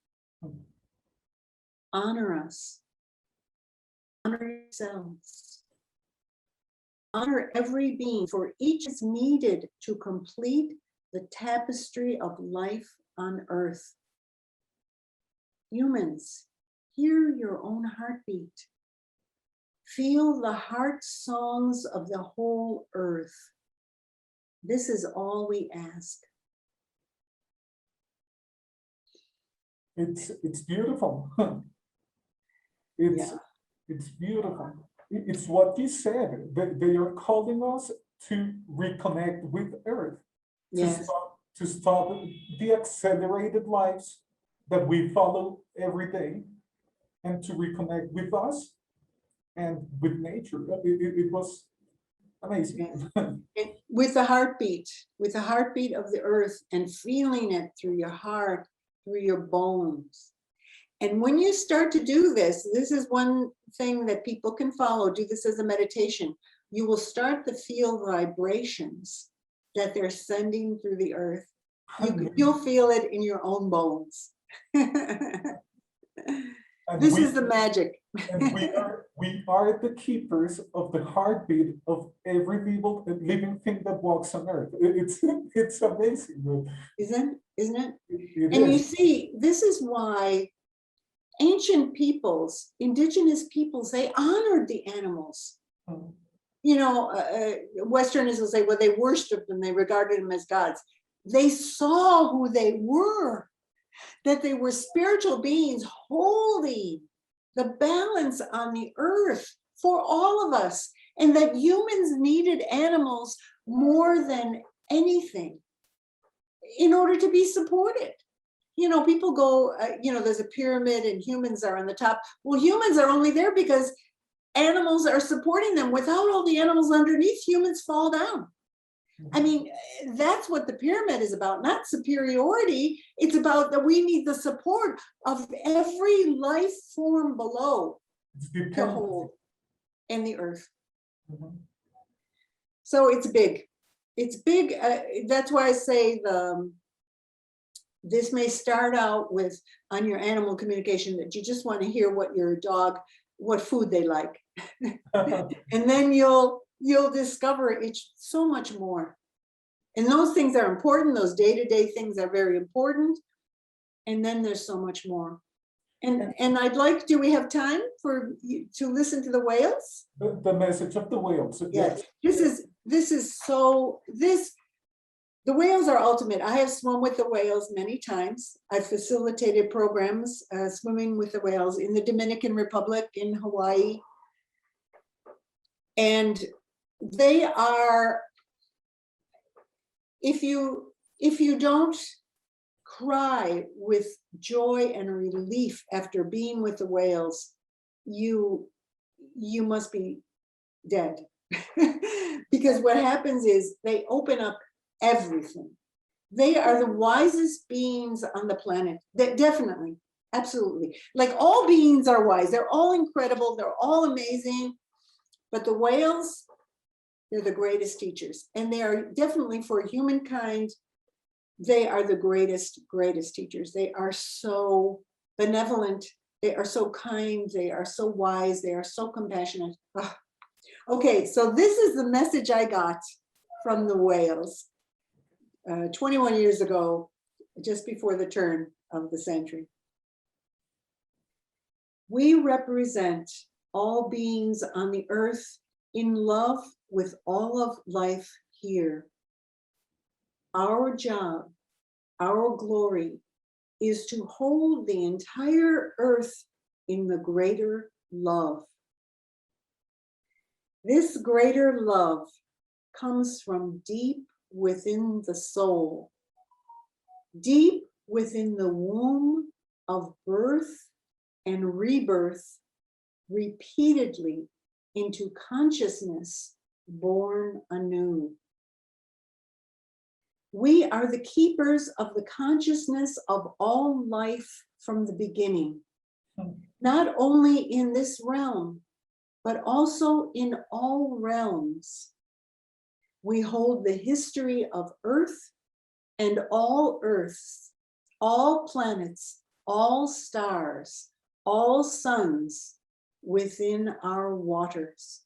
Honor us. Honor yourselves. Honor every being, for each is needed to complete the tapestry of life on earth. Humans, hear your own heartbeat. Feel the heart songs of the whole earth. This is all we ask. It's beautiful. Yeah. It's beautiful. It's what you said. They are calling us to reconnect with Earth. Yes. To stop the accelerated lives that we follow every day, and to reconnect with us and with nature. It was amazing. With the heartbeat of the earth, and feeling it through your heart, through your bones. And when you start to do this, this is one thing that people can follow. Do this as a meditation. You will start to feel vibrations that they're sending through the earth. You'll feel it in your own bones. This is the magic. And we are the keepers of the heartbeat of every living thing that walks on earth. It's amazing. Isn't it? It And you is. see, this is why ancient peoples, indigenous peoples, they honored the animals. Mhm. You know, Westerners will say, well, they worshiped them, they regarded them as gods. They saw who they were, that they were spiritual beings holding the balance on the earth for all of us, and that humans needed animals more than anything in order to be supported. You know, people go, you know, there's a pyramid and humans are on the top. Well, humans are only there because animals are supporting them. Without all the animals underneath, humans fall down. I mean, that's what the pyramid is about, not superiority. It's about that we need the support of every life form below to hold in the earth. Mhm. So it's big. It's big. That's why I say this may start out with, on your animal communication, that you just want to hear what your dog, what food they like. And then you'll discover it's so much more. And those things are important. Those day-to-day things are very important. And then there's so much more. And I'd like, do we have time for you to listen to the whales? The message of the whales. Yes. The whales are ultimate. I have swum with the whales many times. I've facilitated programs swimming with the whales in the Dominican Republic, in Hawaii. And they are if you don't cry with joy and relief after being with the whales, you must be dead. Because what happens is they open up everything. They are the wisest beings on the planet. Definitely, absolutely. Like, all beings are wise. They're all incredible. They're all amazing. But the whales, they're the greatest teachers. And they are definitely, for humankind, they are the greatest teachers. They are so benevolent. They are so kind. They are so wise. They are so compassionate. Oh. Okay, so this is the message I got from the whales 21 years ago, just before the turn of the century. We represent all beings on the earth in love with all of life here. Our job, our glory, is to hold the entire earth in the greater love. This greater love comes from deep within the soul, deep within the womb of birth and rebirth, repeatedly into consciousness born anew. We are the keepers of the consciousness of all life from the beginning, not only in this realm, but also in all realms. We hold the history of Earth and all Earths, all planets, all stars, all suns within our waters.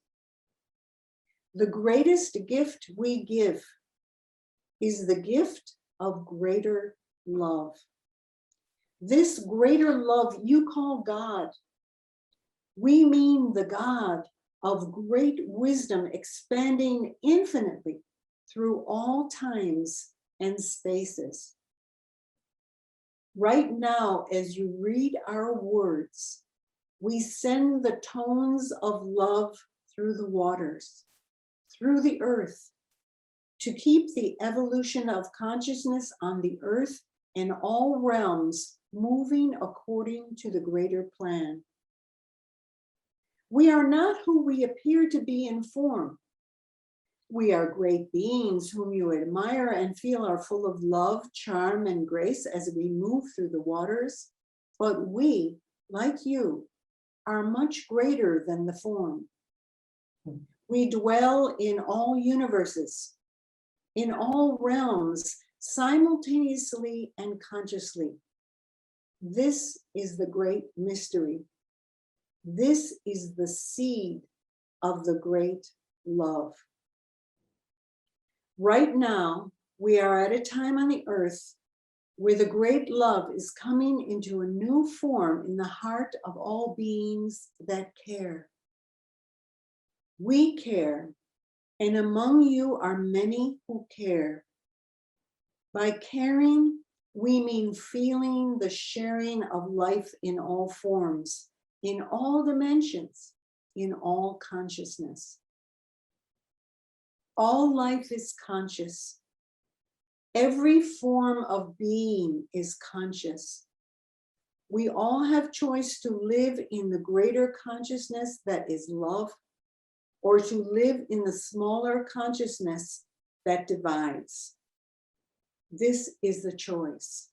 The greatest gift we give is the gift of greater love. This greater love you call God. We mean the God of great wisdom expanding infinitely through all times and spaces. Right now, as you read our words, we send the tones of love through the waters, through the earth, to keep the evolution of consciousness on the earth and all realms moving according to the greater plan. We are not who we appear to be in form. We are great beings whom you admire and feel are full of love, charm, and grace as we move through the waters. But we, like you, are much greater than the form. We dwell in all universes, in all realms, simultaneously and consciously. This is the great mystery. This is the seed of the great love. Right now, we are at a time on the earth where the great love is coming into a new form in the heart of all beings that care. We care, and among you are many who care. By caring, we mean feeling the sharing of life in all forms, in all dimensions, in all consciousness. All life is conscious. Every form of being is conscious. We all have choice to live in the greater consciousness that is love, or to live in the smaller consciousness that divides. This is the choice.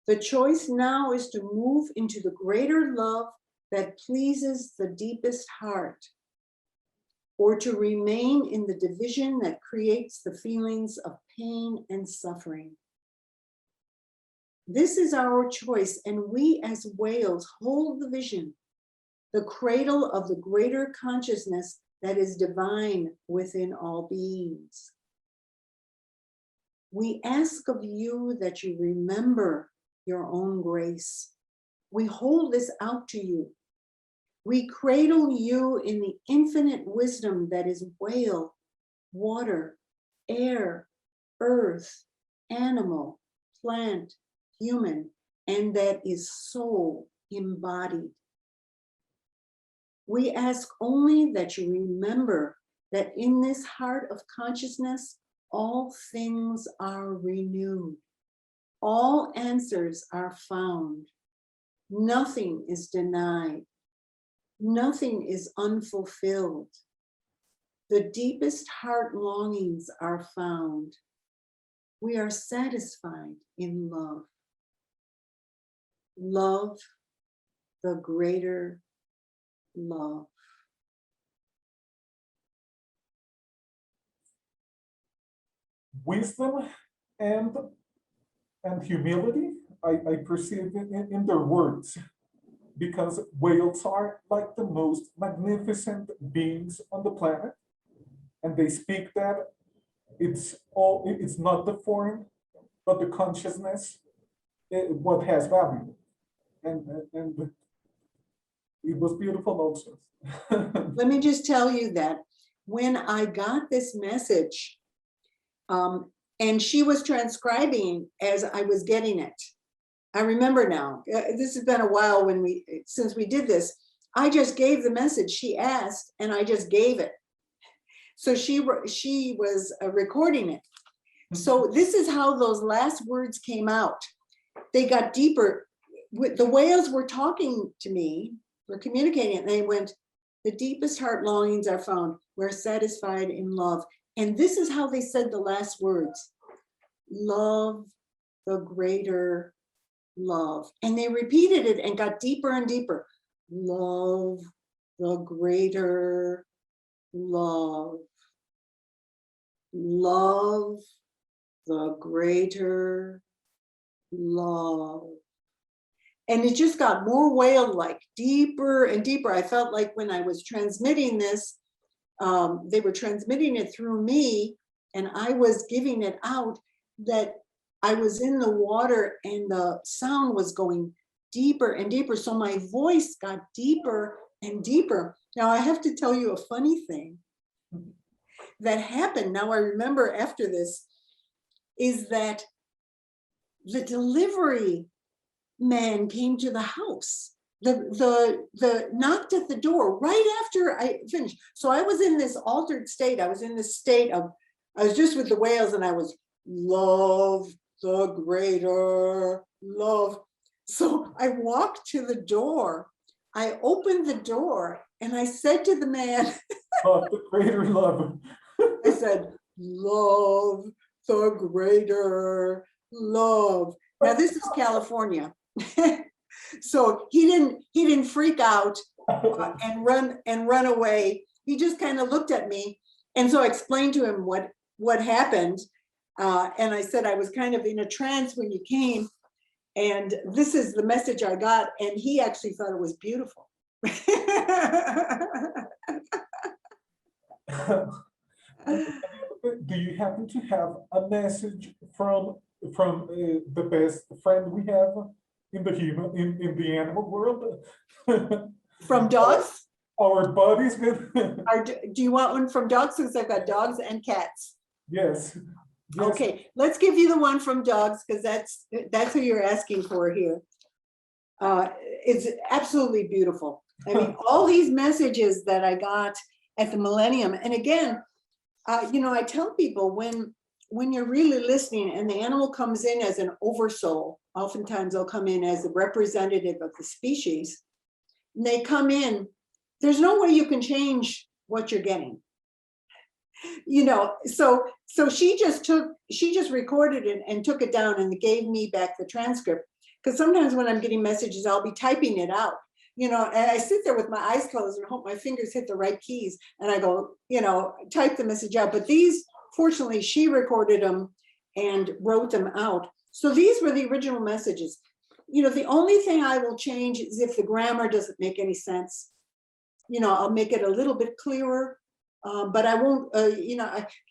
The choice now is to move into the greater love that pleases the deepest heart, or to remain in the division that creates the feelings of pain and suffering. This is our choice, and we as whales hold the vision, the cradle of the greater consciousness that is divine within all beings. We ask of you that you remember your own grace. We hold this out to you. We cradle you in the infinite wisdom that is whale, water, air, earth, animal, plant, human, and that is soul embodied. We ask only that you remember that in this heart of consciousness, all things are renewed. All answers are found. Nothing is denied. Nothing is unfulfilled. The deepest heart longings are found. We are satisfied in love. Love, the greater love. Wisdom and humility, I perceive in their words, because whales are like the most magnificent beings on the planet, and they speak that it's not the form, but the consciousness, what has value, and it was beautiful also. Let me just tell you that when I got this message, and she was transcribing as I was getting it. I remember now, this has been a while since we did this. I just gave the message she asked and I just gave it. So she was recording it. So this is how those last words came out. They got deeper. The whales were talking to me, were communicating, and they went, the deepest heart longings are found. We're satisfied in love. And this is how they said the last words. Love, the greater love. And they repeated it and got deeper and deeper. Love, the greater love. Love, the greater love. And it just got more whale-like, deeper and deeper. I felt like when I was transmitting this, they were transmitting it through me and I was giving it out, that I was in the water and the sound was going deeper and deeper. So my voice got deeper and deeper. Now I have to tell you a funny thing that happened. Now I remember after this is that the delivery man came to the house. The knocked at the door right after I finished. So I was in this altered state. I was in this state of, I was just with the whales and I was love, the greater love. So I walked to the door. I opened the door and I said to the man, Love, the greater love. I said, love, the greater love. Now this is California. So he didn't freak out and run away. He just kind of looked at me. And so I explained to him what happened. And I said I was kind of in a trance when you came. And this is the message I got. And he actually thought it was beautiful. Do you happen to have a message from the best friend we have in the animal world? From dogs? Our buddies. Do you want one from dogs? Since I've got dogs and cats. Yes. Yes. Okay, let's give you the one from dogs because that's who you're asking for here. It's absolutely beautiful. I mean, all these messages that I got at the millennium, and again, I tell people when you're really listening and the animal comes in as an oversoul, oftentimes they'll come in as a representative of the species, and they come in, there's no way you can change what you're getting. So she just recorded it and took it down and gave me back the transcript. Because sometimes when I'm getting messages, I'll be typing it out, and I sit there with my eyes closed and hope my fingers hit the right keys. And I go, type the message out. But these, fortunately, she recorded them and wrote them out. So these were the original messages. The only thing I will change is if the grammar doesn't make any sense. I'll make it a little bit clearer. But I won't,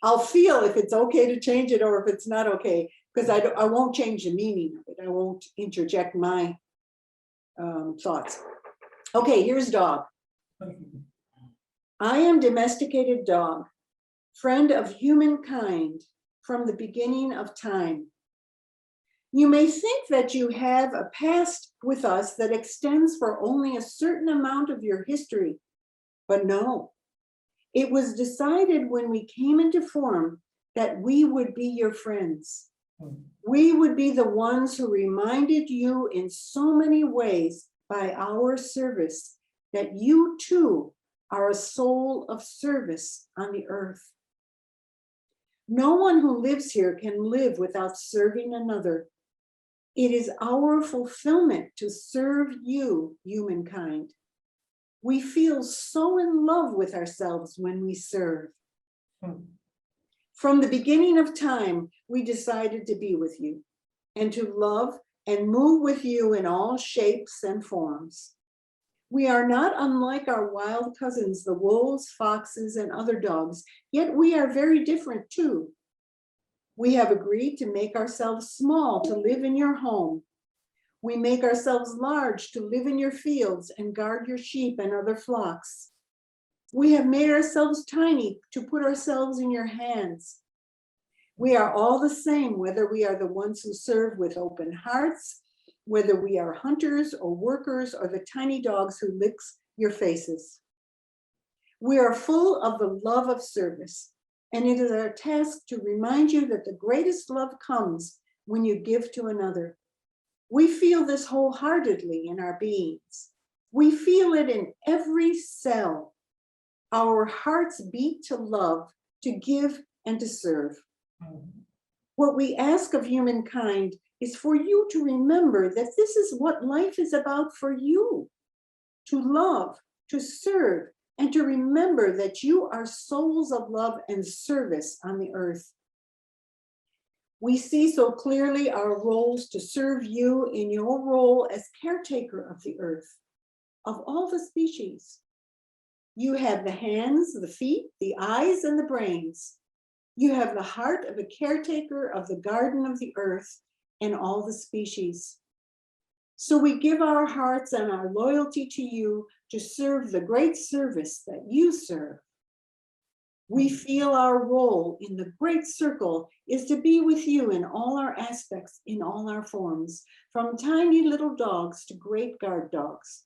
I'll feel if it's okay to change it or if it's not okay, because I won't change the meaning of it. I won't interject my thoughts. Okay, here's dog. I am domesticated dog, friend of humankind from the beginning of time. You may think that you have a past with us that extends for only a certain amount of your history, but no. It was decided when we came into form that we would be your friends. We would be the ones who reminded you in so many ways by our service that you too are a soul of service on the earth. No one who lives here can live without serving another. It is our fulfillment to serve you, humankind. We feel so in love with ourselves when we serve. From the beginning of time, we decided to be with you and to love and move with you in all shapes and forms. We are not unlike our wild cousins, the wolves, foxes, and other dogs, yet we are very different too. We have agreed to make ourselves small to live in your home. We make ourselves large to live in your fields and guard your sheep and other flocks. We have made ourselves tiny to put ourselves in your hands. We are all the same, whether we are the ones who serve with open hearts, whether we are hunters or workers or the tiny dogs who licks your faces. We are full of the love of service, and it is our task to remind you that the greatest love comes when you give to another. We feel this wholeheartedly in our beings. We feel it in every cell. Our hearts beat to love, to give, and to serve. What we ask of humankind is for you to remember that this is what life is about for you, to love, to serve, and to remember that you are souls of love and service on the earth. We see so clearly our roles to serve you in your role as caretaker of the earth, of all the species. You have the hands, the feet, the eyes, and the brains. You have the heart of a caretaker of the garden of the earth and all the species. So we give our hearts and our loyalty to you to serve the great service that you serve. We feel our role in the great circle is to be with you in all our aspects, in all our forms, from tiny little dogs to great guard dogs.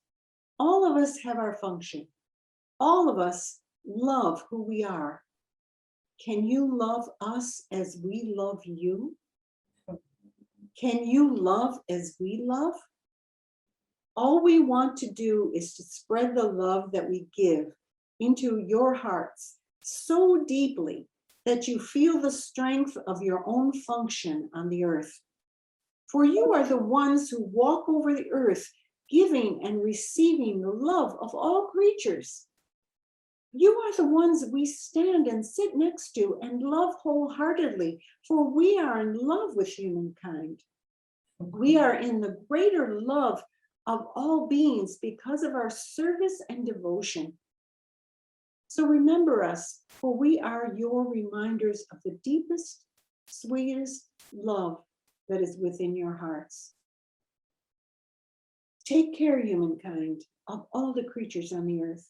All of us have our function. All of us love who we are. Can you love us as we love you? Can you love as we love? All we want to do is to spread the love that we give into your hearts so deeply that you feel the strength of your own function on the earth. For you are the ones who walk over the earth, giving and receiving the love of all creatures. You are the ones we stand and sit next to and love wholeheartedly, for we are in love with humankind. We are in the greater love of all beings because of our service and devotion. So remember us, for we are your reminders of the deepest, sweetest love that is within your hearts. Take care, humankind, of all the creatures on the earth.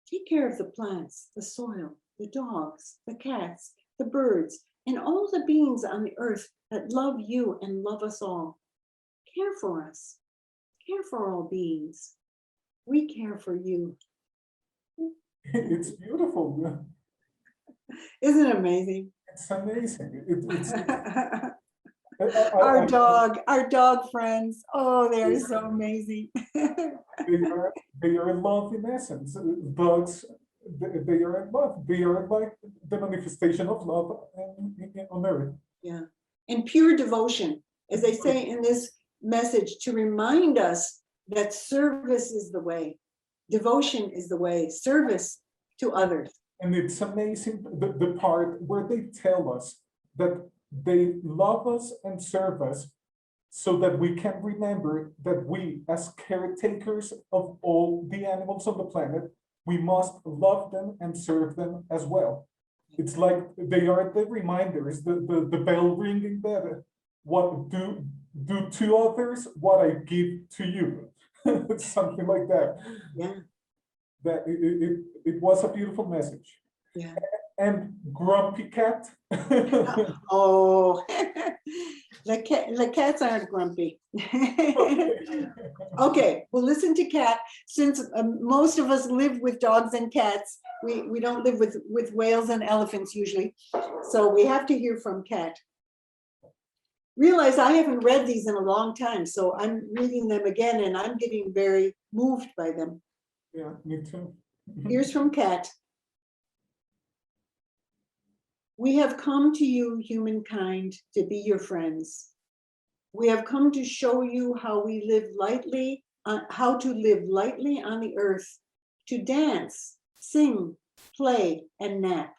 Take care of the plants, the soil, the dogs, the cats, the birds, and all the beings on the earth that love you and love us all. Care for us. Care for all beings. We care for you. It's beautiful. Isn't it amazing? It's amazing. Our dog friends. Oh, they're so amazing. They are love in essence. Dogs, they are in love. They are like the manifestation of love on earth. Yeah, and pure devotion, as they say in this message, to remind us that service is the way. Devotion is the way, service to others. And it's amazing the part where they tell us that they love us and serve us so that we can remember that we, as caretakers of all the animals on the planet, we must love them and serve them as well. It's like they are the reminders, the bell ringing that what do to others what I give to you. Something like that. Yeah. That it was a beautiful message. Yeah. And Grumpy Cat. Oh, The cats aren't grumpy. Okay. Okay, well, listen to Cat. Since most of us live with dogs and cats, we don't live with whales and elephants usually. So we have to hear from Cat. Realize I haven't read these in a long time, so I'm reading them again and I'm getting very moved by them. Yeah, me too. Here's from Cat. We have come to you, humankind, to be your friends. We have come to show you how we live lightly, how to live lightly on the earth, to dance, sing, play, and nap.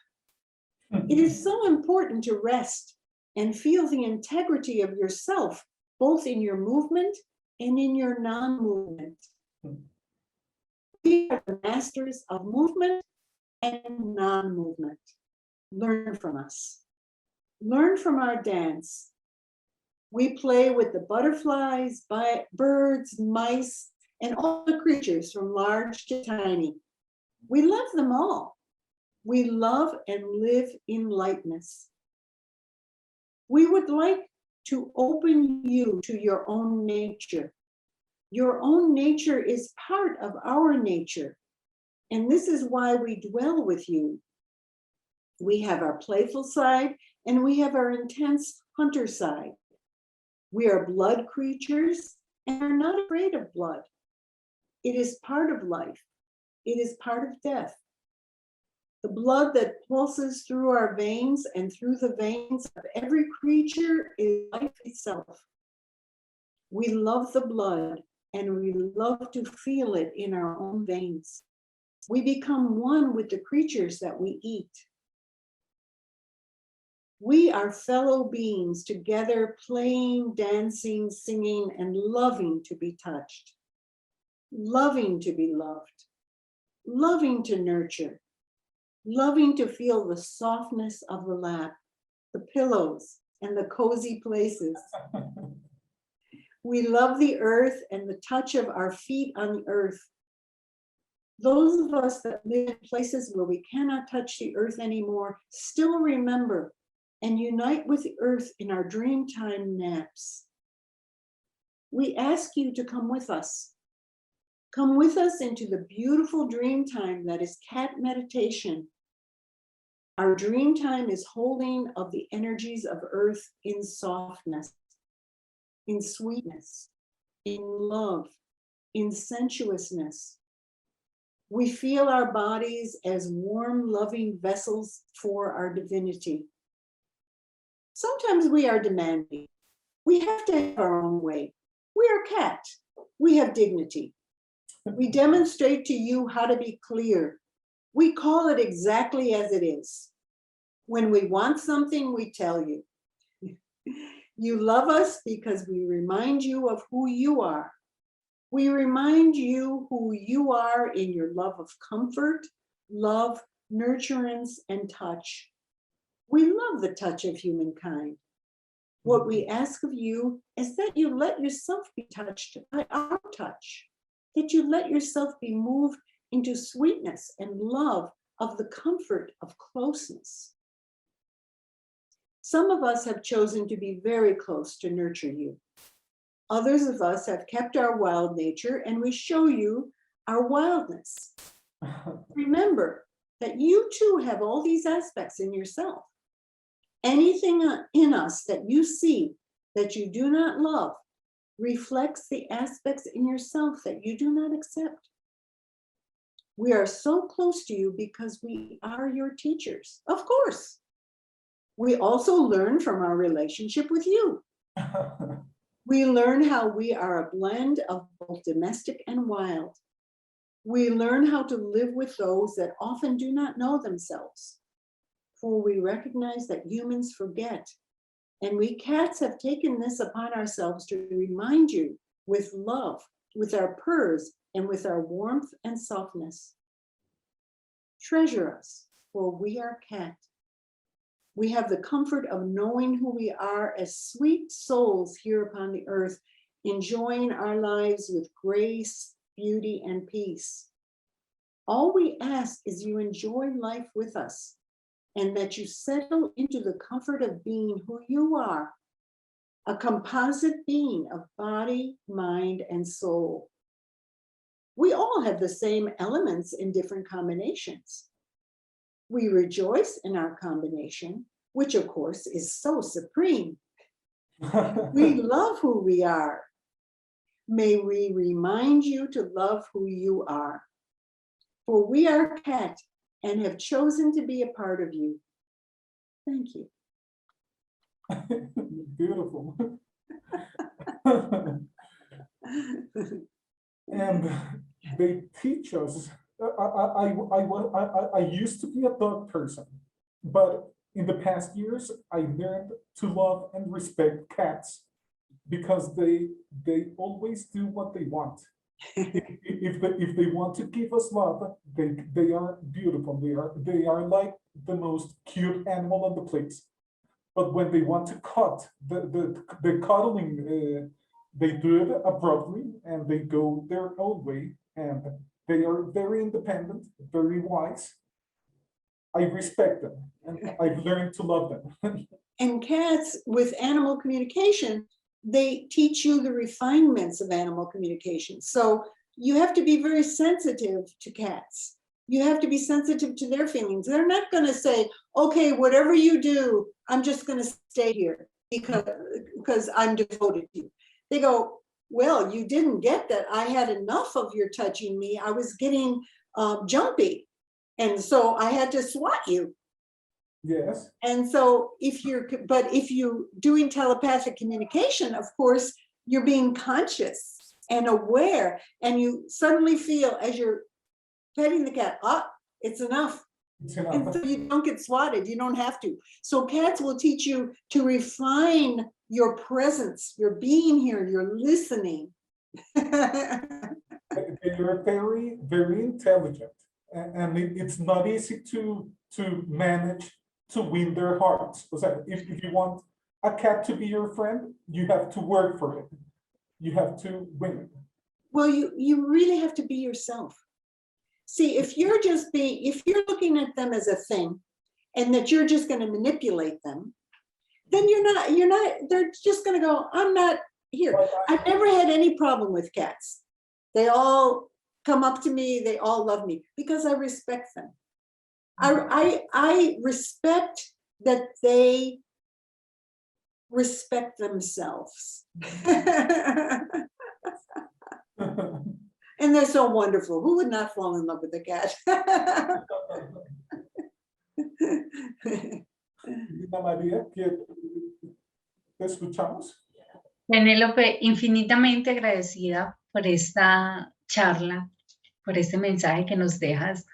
It is so important to rest and feel the integrity of yourself, both in your movement and in your non-movement. We are the masters of movement and non-movement. Learn from us. Learn from our dance. We play with the butterflies, birds, mice, and all the creatures from large to tiny. We love them all. We love and live in lightness. We would like to open you to your own nature. Your own nature is part of our nature, and this is why we dwell with you. We have our playful side, and we have our intense hunter side. We are blood creatures and are not afraid of blood. It is part of life. It is part of death. The blood that pulses through our veins and through the veins of every creature is life itself. We love the blood and we love to feel it in our own veins. We become one with the creatures that we eat. We are fellow beings together, playing, dancing, singing, and loving to be touched, loving to be loved, loving to nurture, loving to feel the softness of the lap, the pillows, and the cozy places. We love the earth and the touch of our feet on the earth. Those of us that live in places where we cannot touch the earth anymore still remember and unite with the earth in our dreamtime naps. We ask you to come with us. Come with us into the beautiful dream time that is cat meditation. Our dream time is holding of the energies of earth in softness, in sweetness, in love, in sensuousness. We feel our bodies as warm, loving vessels for our divinity. Sometimes we are demanding. We have to have our own way. We are cat. We have dignity. We demonstrate to you how to be clear. We call it exactly as it is. When we want something, we tell you. You love us because we remind you of who you are. We remind you who you are in your love of comfort, love, nurturance, and touch. We love the touch of humankind. What we ask of you is that you let yourself be touched by our touch, that you let yourself be moved into sweetness and love of the comfort of closeness. Some of us have chosen to be very close to nurture you. Others of us have kept our wild nature and we show you our wildness. Remember that you too have all these aspects in yourself. Anything in us that you see that you do not love reflects the aspects in yourself that you do not accept. We are so close to you because we are your teachers, of course. We also learn from our relationship with you. We learn how we are a blend of both domestic and wild. We learn how to live with those that often do not know themselves. For we recognize that humans forget. And we cats have taken this upon ourselves to remind you with love, with our purrs, and with our warmth and softness. Treasure us, for we are cat. We have the comfort of knowing who we are as sweet souls here upon the earth, enjoying our lives with grace, beauty, and peace. All we ask is you enjoy life with us and that you settle into the comfort of being who you are, a composite being of body, mind, and soul. We all have the same elements in different combinations. We rejoice in our combination, which of course is so supreme. We love who we are. May we remind you to love who you are. For we are cat and have chosen to be a part of you. Thank you. Beautiful. And they teach us. I used to be a dog person, but in the past years, I learned to love and respect cats because they always do what they want. If they want to give us love, they are beautiful. They are like the most cute animal on the place. But when they want to cut the cuddling, they do it abruptly and they go their own way, and they are very independent, very wise. I respect them and I've learned to love them. And cats, with animal communication, they teach you the refinements of animal communication. So you have to be very sensitive to cats. You have to be sensitive to their feelings. They're not going to say, okay, whatever you do, I'm just going to stay here because I'm devoted to you. They go, well, you didn't get that. I had enough of your touching me. I was getting jumpy. And so I had to swat you. Yes. And so if you're doing telepathic communication, of course, you're being conscious and aware, and you suddenly feel as you're petting the cat, it's enough. It's enough. And so you don't get swatted, you don't have to. So cats will teach you to refine your presence, your being here, your listening. They're very, very intelligent. And it's not easy to manage to win their hearts. If you want a cat to be your friend, you have to work for it. You have to win it. Well, you really have to be yourself. See, if you're looking at them as a thing and that you're just going to manipulate them, then they're just going to go, I'm not here. I've never had any problem with cats. They all come up to me, they all love me because I respect them. I respect that they respect themselves. And they're so wonderful. Who would not fall in love with a cat? Lina María, ¿te escuchamos? Penélope, infinitamente agradecida por esta charla, por este mensaje que nos dejas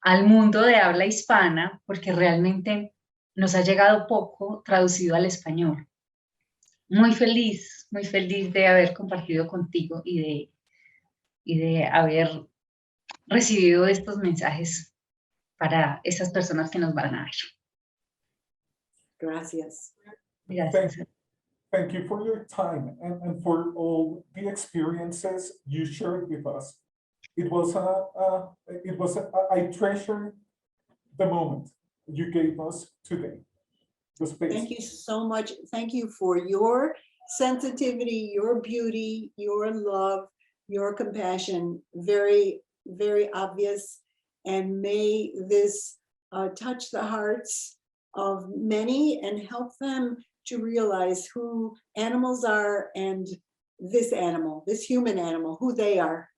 al mundo de habla hispana, porque realmente nos ha llegado poco traducido al español. Muy feliz de haber compartido contigo y de haber recibido estos mensajes para esas personas que nos van a ver. Gracias. Gracias. Thank you for your time and for all the experiences you shared with us. I treasure the moment you gave us today. The space. Thank you so much. Thank you for your sensitivity, your beauty, your love, your compassion. Very, very obvious. And may this touch the hearts of many and help them to realize who animals are and this human animal, who they are.